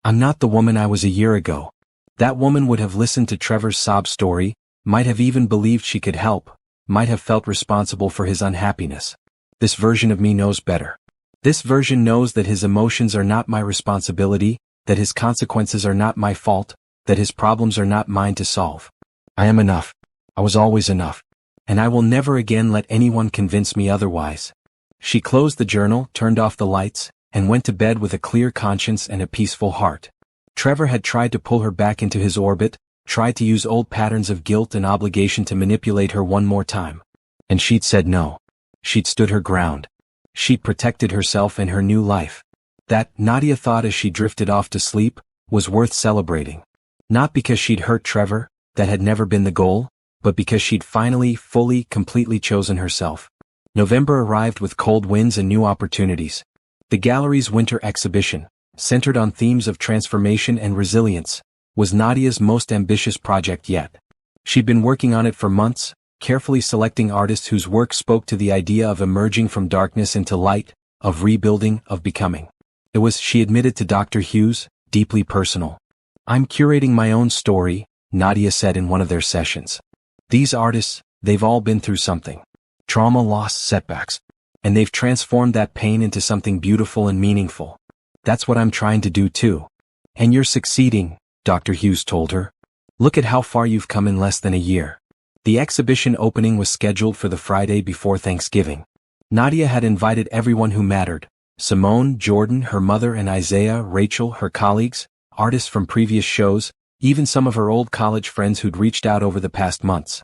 I'm not the woman I was a year ago. That woman would have listened to Trevor's sob story, might have even believed she could help, might have felt responsible for his unhappiness. This version of me knows better. This version knows that his emotions are not my responsibility, that his consequences are not my fault, that his problems are not mine to solve. I am enough. I was always enough. And I will never again let anyone convince me otherwise. She closed the journal, turned off the lights, and went to bed with a clear conscience and a peaceful heart. Trevor had tried to pull her back into his orbit, tried to use old patterns of guilt and obligation to manipulate her one more time. And she'd said no. She'd stood her ground. She'd protected herself and her new life. That, Nadia thought as she drifted off to sleep, was worth celebrating. Not because she'd hurt Trevor, that had never been the goal, but because she'd finally, fully, completely chosen herself. November arrived with cold winds and new opportunities. The gallery's winter exhibition, centered on themes of transformation and resilience, was Nadia's most ambitious project yet. She'd been working on it for months, carefully selecting artists whose work spoke to the idea of emerging from darkness into light, of rebuilding, of becoming. It was, she admitted to Dr. Hughes, deeply personal. I'm curating my own story, Nadia said in one of their sessions. These artists, they've all been through something. Trauma, loss, setbacks. And they've transformed that pain into something beautiful and meaningful. That's what I'm trying to do too. And you're succeeding, Dr. Hughes told her. Look at how far you've come in less than a year. The exhibition opening was scheduled for the Friday before Thanksgiving. Nadia had invited everyone who mattered. Simone, Jordan, her mother, and Isaiah, Rachel, her colleagues, artists from previous shows, even some of her old college friends who'd reached out over the past months.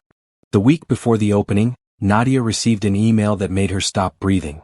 The week before the opening, Nadia received an email that made her stop breathing.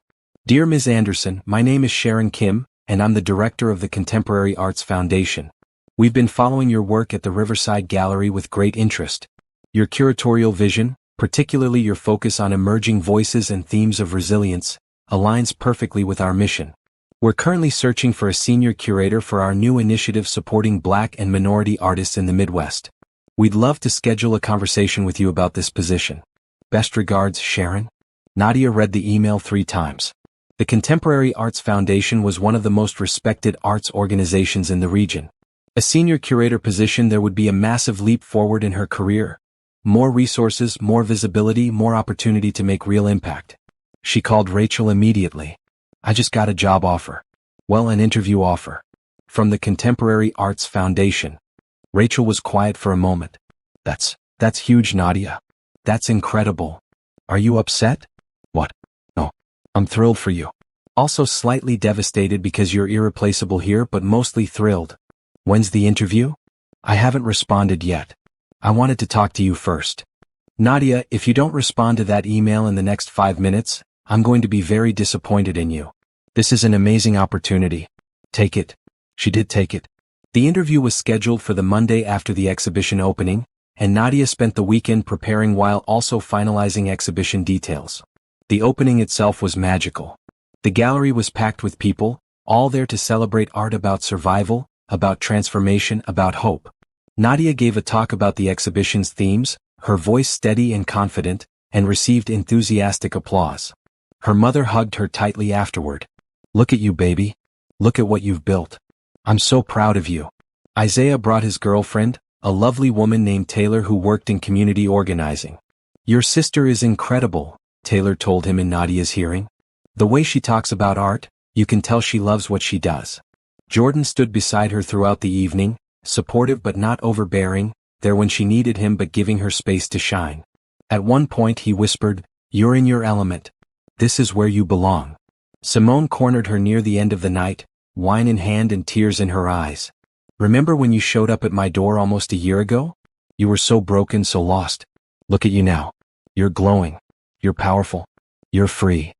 Dear Ms. Anderson, my name is Sharon Kim, and I'm the director of the Contemporary Arts Foundation. We've been following your work at the Riverside Gallery with great interest. Your curatorial vision, particularly your focus on emerging voices and themes of resilience, aligns perfectly with our mission. We're currently searching for a senior curator for our new initiative supporting Black and minority artists in the Midwest. We'd love to schedule a conversation with you about this position. Best regards, Sharon. Nadia read the email 3 times. The Contemporary Arts Foundation was one of the most respected arts organizations in the region. A senior curator position, there would be a massive leap forward in her career. More resources, more visibility, more opportunity to make real impact. She called Rachel immediately. I just got a job offer. Well, an interview offer. From the Contemporary Arts Foundation. Rachel was quiet for a moment. That's huge, Nadia. That's incredible. Are you upset? What? No. I'm thrilled for you. Also slightly devastated because you're irreplaceable here, but mostly thrilled. When's the interview? I haven't responded yet. I wanted to talk to you first. Nadia, if you don't respond to that email in the next 5 minutes, I'm going to be very disappointed in you. This is an amazing opportunity. Take it. She did take it. The interview was scheduled for the Monday after the exhibition opening, and Nadia spent the weekend preparing while also finalizing exhibition details. The opening itself was magical. The gallery was packed with people, all there to celebrate art about survival, about transformation, about hope. Nadia gave a talk about the exhibition's themes, her voice steady and confident, and received enthusiastic applause. Her mother hugged her tightly afterward. Look at you, baby. Look at what you've built. I'm so proud of you. Isaiah brought his girlfriend, a lovely woman named Taylor who worked in community organizing. Your sister is incredible, Taylor told him in Nadia's hearing. The way she talks about art, you can tell she loves what she does. Jordan stood beside her throughout the evening, supportive but not overbearing, there when she needed him but giving her space to shine. At one point he whispered, "You're in your element. This is where you belong." Simone cornered her near the end of the night, wine in hand and tears in her eyes. "Remember when you showed up at my door almost a year ago? You were so broken, so lost. Look at you now. You're glowing. You're powerful. You're free."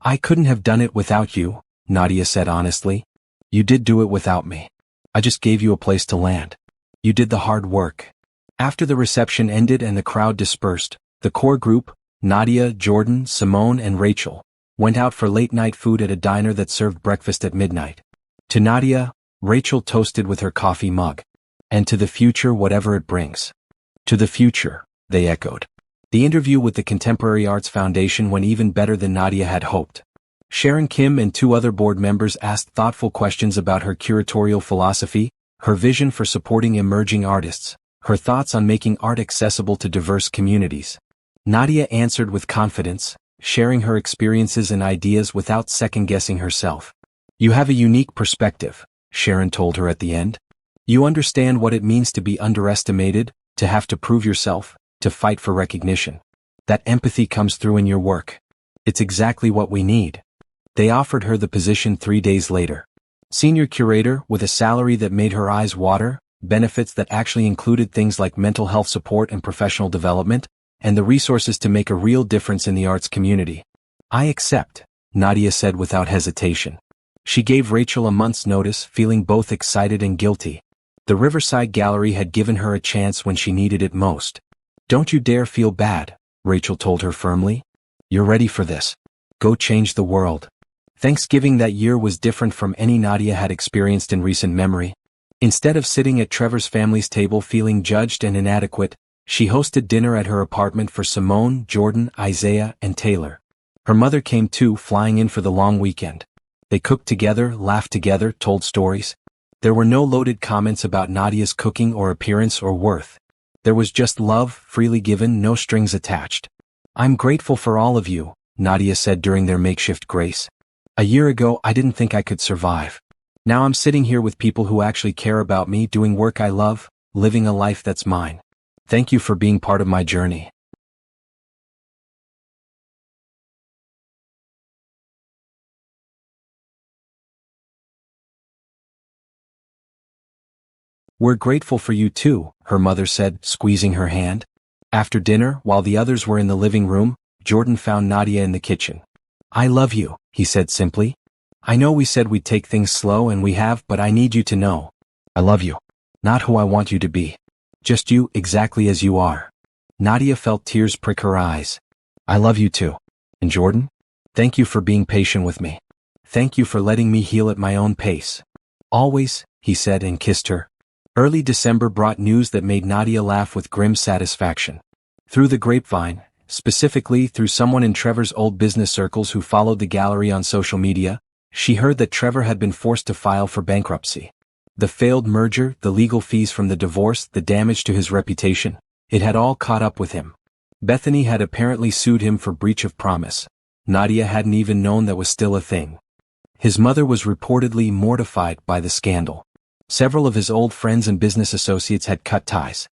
"I couldn't have done it without you," Nadia said honestly. "You did do it without me. I just gave you a place to land. You did the hard work." After the reception ended and the crowd dispersed, the core group, Nadia, Jordan, Simone, and Rachel, went out for late-night food at a diner that served breakfast at midnight. To Nadia, Rachel toasted with her coffee mug. "And to the future, whatever it brings." To the future, they echoed. The interview with the Contemporary Arts Foundation went even better than Nadia had hoped. Sharon Kim and 2 other board members asked thoughtful questions about her curatorial philosophy, her vision for supporting emerging artists, her thoughts on making art accessible to diverse communities. Nadia answered with confidence, sharing her experiences and ideas without second-guessing herself. "You have a unique perspective," Sharon told her at the end. "You understand what it means to be underestimated, to have to prove yourself, to fight for recognition. That empathy comes through in your work. It's exactly what we need." They offered her the position 3 days later. Senior curator, with a salary that made her eyes water, benefits that actually included things like mental health support and professional development, and the resources to make a real difference in the arts community. "I accept," Nadia said without hesitation. She gave Rachel a month's notice, feeling both excited and guilty. The Riverside Gallery had given her a chance when she needed it most. "Don't you dare feel bad," Rachel told her firmly. "You're ready for this. Go change the world." Thanksgiving that year was different from any Nadia had experienced in recent memory. Instead of sitting at Trevor's family's table feeling judged and inadequate, she hosted dinner at her apartment for Simone, Jordan, Isaiah, and Taylor. Her mother came too, flying in for the long weekend. They cooked together, laughed together, told stories. There were no loaded comments about Nadia's cooking or appearance or worth. There was just love, freely given, no strings attached. "I'm grateful for all of you," Nadia said during their makeshift grace. "A year ago I didn't think I could survive. Now I'm sitting here with people who actually care about me, doing work I love, living a life that's mine. Thank you for being part of my journey." "We're grateful for you too," her mother said, squeezing her hand. After dinner, while the others were in the living room, Jordan found Nadia in the kitchen. "I love you," he said simply. "I know we said we'd take things slow and we have, but I need you to know. I love you. Not who I want you to be. Just you, exactly as you are." Nadia felt tears prick her eyes. "I love you too. And Jordan? Thank you for being patient with me. Thank you for letting me heal at my own pace. Always," he said and kissed her. Early December brought news that made Nadia laugh with grim satisfaction. Through the grapevine, specifically through someone in Trevor's old business circles who followed the gallery on social media, she heard that Trevor had been forced to file for bankruptcy. The failed merger, the legal fees from the divorce, the damage to his reputation, it had all caught up with him. Bethany had apparently sued him for breach of promise. Nadia hadn't even known that was still a thing. His mother was reportedly mortified by the scandal. Several of his old friends and business associates had cut ties.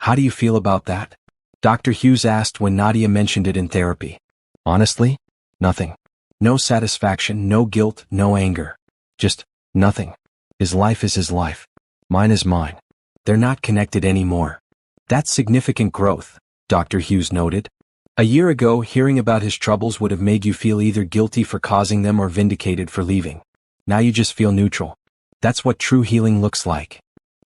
"How do you feel about that?" Dr. Hughes asked when Nadia mentioned it in therapy. "Honestly? Nothing. No satisfaction, no guilt, no anger. Just nothing. His life is his life. Mine is mine. They're not connected anymore." "That's significant growth," Dr. Hughes noted. "A year ago, hearing about his troubles would have made you feel either guilty for causing them or vindicated for leaving. Now you just feel neutral. That's what true healing looks like."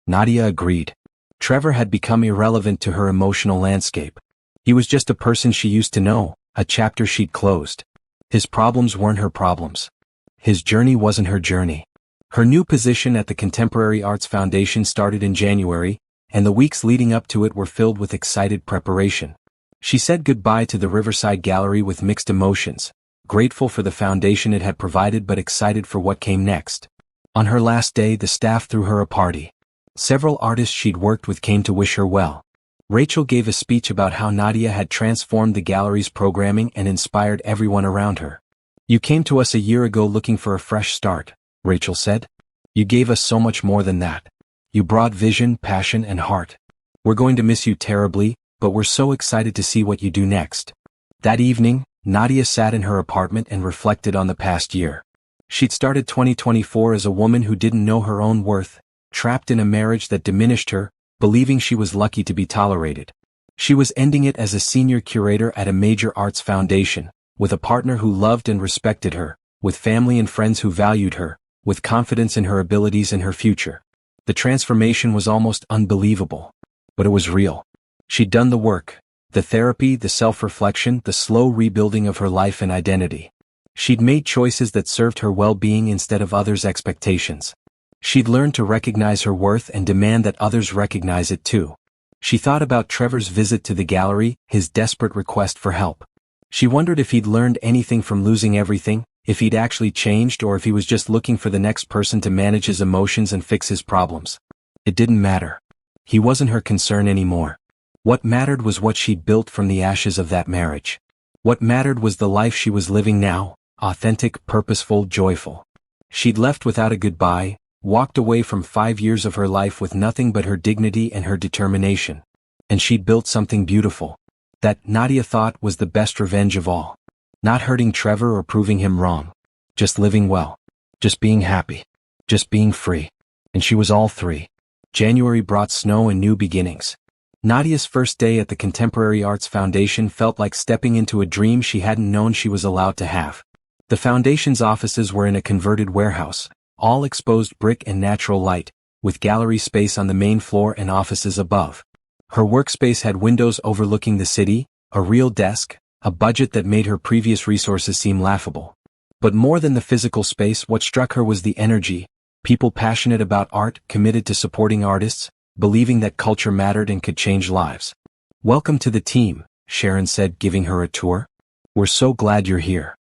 Nadia agreed. Trevor had become irrelevant to her emotional landscape. He was just a person she used to know, a chapter she'd closed. His problems weren't her problems. His journey wasn't her journey. Her new position at the Contemporary Arts Foundation started in January, and the weeks leading up to it were filled with excited preparation. She said goodbye to the Riverside Gallery with mixed emotions, grateful for the foundation it had provided but excited for what came next. On her last day, the staff threw her a party. Several artists she'd worked with came to wish her well. Rachel gave a speech about how Nadia had transformed the gallery's programming and inspired everyone around her. "You came to us a year ago looking for a fresh start," Rachel said. "You gave us so much more than that. You brought vision, passion, and heart. We're going to miss you terribly, but we're so excited to see what you do next." That evening, Nadia sat in her apartment and reflected on the past year. She'd started 2024 as a woman who didn't know her own worth, trapped in a marriage that diminished her, believing she was lucky to be tolerated. She was ending it as a senior curator at a major arts foundation, with a partner who loved and respected her, with family and friends who valued her, with confidence in her abilities and her future. The transformation was almost unbelievable. But it was real. She'd done the work, the therapy, the self-reflection, the slow rebuilding of her life and identity. She'd made choices that served her well-being instead of others' expectations. She'd learned to recognize her worth and demand that others recognize it too. She thought about Trevor's visit to the gallery, his desperate request for help. She wondered if he'd learned anything from losing everything, if he'd actually changed, or if he was just looking for the next person to manage his emotions and fix his problems. It didn't matter. He wasn't her concern anymore. What mattered was what she'd built from the ashes of that marriage. What mattered was the life she was living now, authentic, purposeful, joyful. She'd left without a goodbye, walked away from 5 years of her life with nothing but her dignity and her determination. And she'd built something beautiful. That, Nadia thought, was the best revenge of all. Not hurting Trevor or proving him wrong. Just living well. Just being happy. Just being free. And she was all three. January brought snow and new beginnings. Nadia's first day at the Contemporary Arts Foundation felt like stepping into a dream she hadn't known she was allowed to have. The foundation's offices were in a converted warehouse, all exposed brick and natural light, with gallery space on the main floor and offices above. Her workspace had windows overlooking the city, a real desk, a budget that made her previous resources seem laughable. But more than the physical space, what struck her was the energy, people passionate about art, committed to supporting artists, believing that culture mattered and could change lives. "Welcome to the team," Sharon said, giving her a tour. "We're so glad you're here."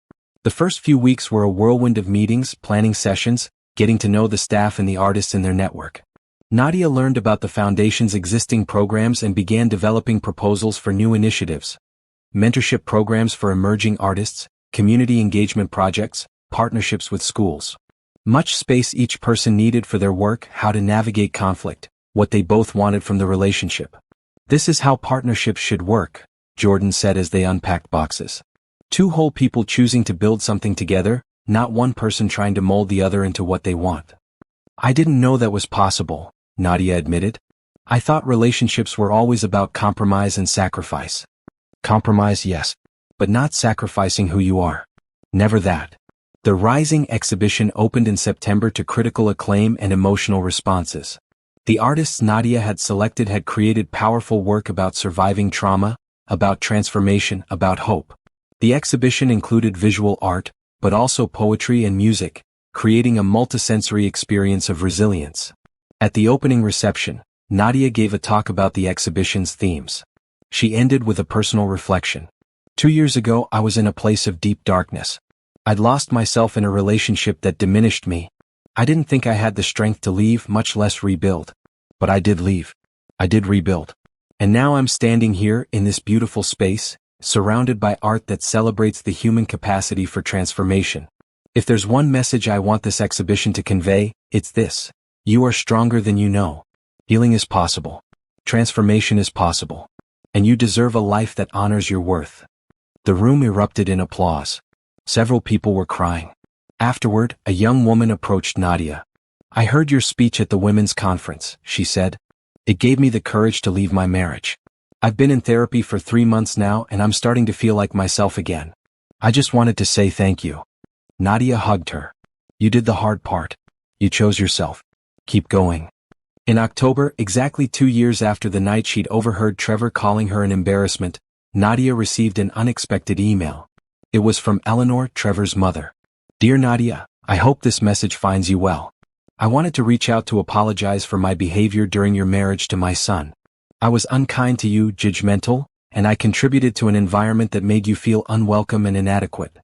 The first few weeks were a whirlwind of meetings, planning sessions, getting to know the staff and the artists in their network. Nadia learned about the foundation's existing programs and began developing proposals for new initiatives. Mentorship programs for emerging artists, community engagement projects, partnerships with schools. Much space each person needed for their work, how to navigate conflict, what they both wanted from the relationship. This is how partnerships should work, Jordan said as they unpacked boxes. Two whole people choosing to build something together, not one person trying to mold the other into what they want. I didn't know that was possible, Nadia admitted. I thought relationships were always about compromise and sacrifice. Compromise, yes, but not sacrificing who you are. Never that. The Rising exhibition opened in September to critical acclaim and emotional responses. The artists Nadia had selected had created powerful work about surviving trauma, about transformation, about hope. The exhibition included visual art, but also poetry and music, creating a multisensory experience of resilience. At the opening reception, Nadia gave a talk about the exhibition's themes. She ended with a personal reflection. 2 years ago, I was in a place of deep darkness. I'd lost myself in a relationship that diminished me. I didn't think I had the strength to leave, much less rebuild. But I did leave. I did rebuild. And now I'm standing here in this beautiful space, surrounded by art that celebrates the human capacity for transformation. If there's one message I want this exhibition to convey, it's this. You are stronger than you know. Healing is possible. Transformation is possible. And you deserve a life that honors your worth. The room erupted in applause. Several people were crying. Afterward, a young woman approached Nadia. I heard your speech at the women's conference, she said. It gave me the courage to leave my marriage. I've been in therapy for 3 months now and I'm starting to feel like myself again. I just wanted to say thank you. Nadia hugged her. You did the hard part. You chose yourself. Keep going. In October, exactly 2 years after the night she'd overheard Trevor calling her an embarrassment, Nadia received an unexpected email. It was from Eleanor, Trevor's mother. Dear Nadia, I hope this message finds you well. I wanted to reach out to apologize for my behavior during your marriage to my son. I was unkind to you, judgmental, and I contributed to an environment that made you feel unwelcome and inadequate.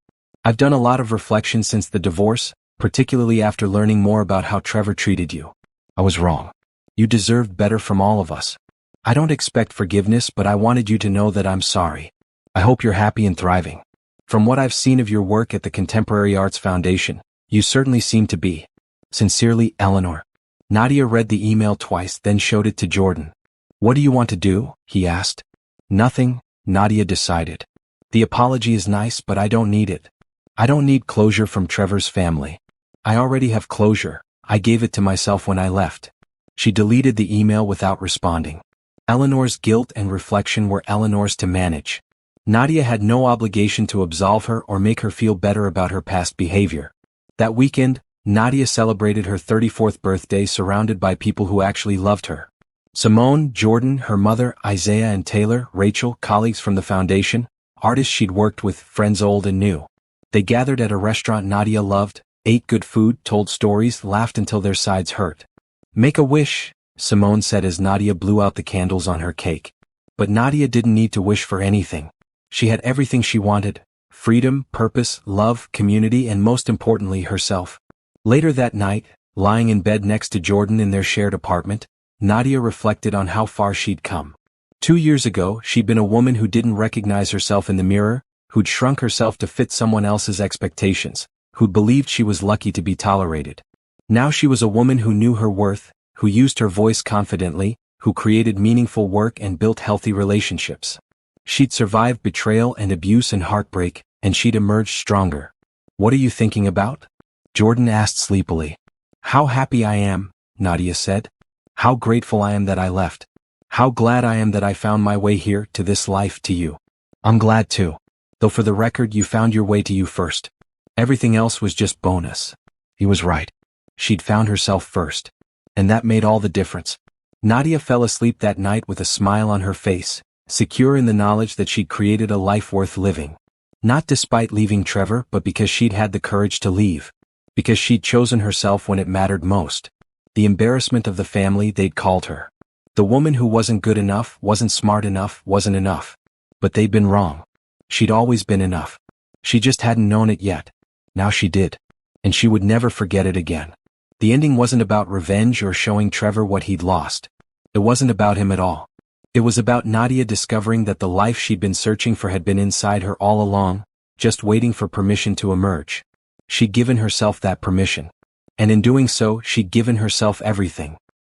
I've done a lot of reflection since the divorce, particularly after learning more about how Trevor treated you. I was wrong. You deserved better from all of us. I don't expect forgiveness, but I wanted you to know that I'm sorry. I hope you're happy and thriving. From what I've seen of your work at the Contemporary Arts Foundation, you certainly seem to be. Sincerely, Eleanor. Nadia read the email twice, then showed it to Jordan. What do you want to do? He asked. Nothing, Nadia decided. The apology is nice, but I don't need it. I don't need closure from Trevor's family. I already have closure. I gave it to myself when I left. She deleted the email without responding. Eleanor's guilt and reflection were Eleanor's to manage. Nadia had no obligation to absolve her or make her feel better about her past behavior. That weekend, Nadia celebrated her 34th birthday surrounded by people who actually loved her. Simone, Jordan, her mother, Isaiah and Taylor, Rachel, colleagues from the foundation, artists she'd worked with, friends old and new. They gathered at a restaurant Nadia loved, ate good food, told stories, laughed until their sides hurt. Make a wish, Simone said as Nadia blew out the candles on her cake. But Nadia didn't need to wish for anything. She had everything she wanted: freedom, purpose, love, community, and most importantly, herself. Later that night, lying in bed next to Jordan in their shared apartment, Nadia reflected on how far she'd come. 2 years ago, she'd been a woman who didn't recognize herself in the mirror, who'd shrunk herself to fit someone else's expectations, who'd believed she was lucky to be tolerated. Now she was a woman who knew her worth, who used her voice confidently, who created meaningful work and built healthy relationships. She'd survived betrayal and abuse and heartbreak, and she'd emerged stronger. What are you thinking about? Jordan asked sleepily. How happy I am, Nadia said. How grateful I am that I left. How glad I am that I found my way here, to this life, to you. I'm glad too. Though for the record, you found your way to you first. Everything else was just bonus. He was right. She'd found herself first. And that made all the difference. Nadia fell asleep that night with a smile on her face, secure in the knowledge that she'd created a life worth living. Not despite leaving Trevor, but because she'd had the courage to leave. Because she'd chosen herself when it mattered most. The embarrassment of the family, they'd called her. The woman who wasn't good enough, wasn't smart enough, wasn't enough. But they'd been wrong. She'd always been enough. She just hadn't known it yet. Now she did. And she would never forget it again. The ending wasn't about revenge or showing Trevor what he'd lost. It wasn't about him at all. It was about Nadia discovering that the life she'd been searching for had been inside her all along, just waiting for permission to emerge. She'd given herself that permission. And in doing so, she'd given herself everything.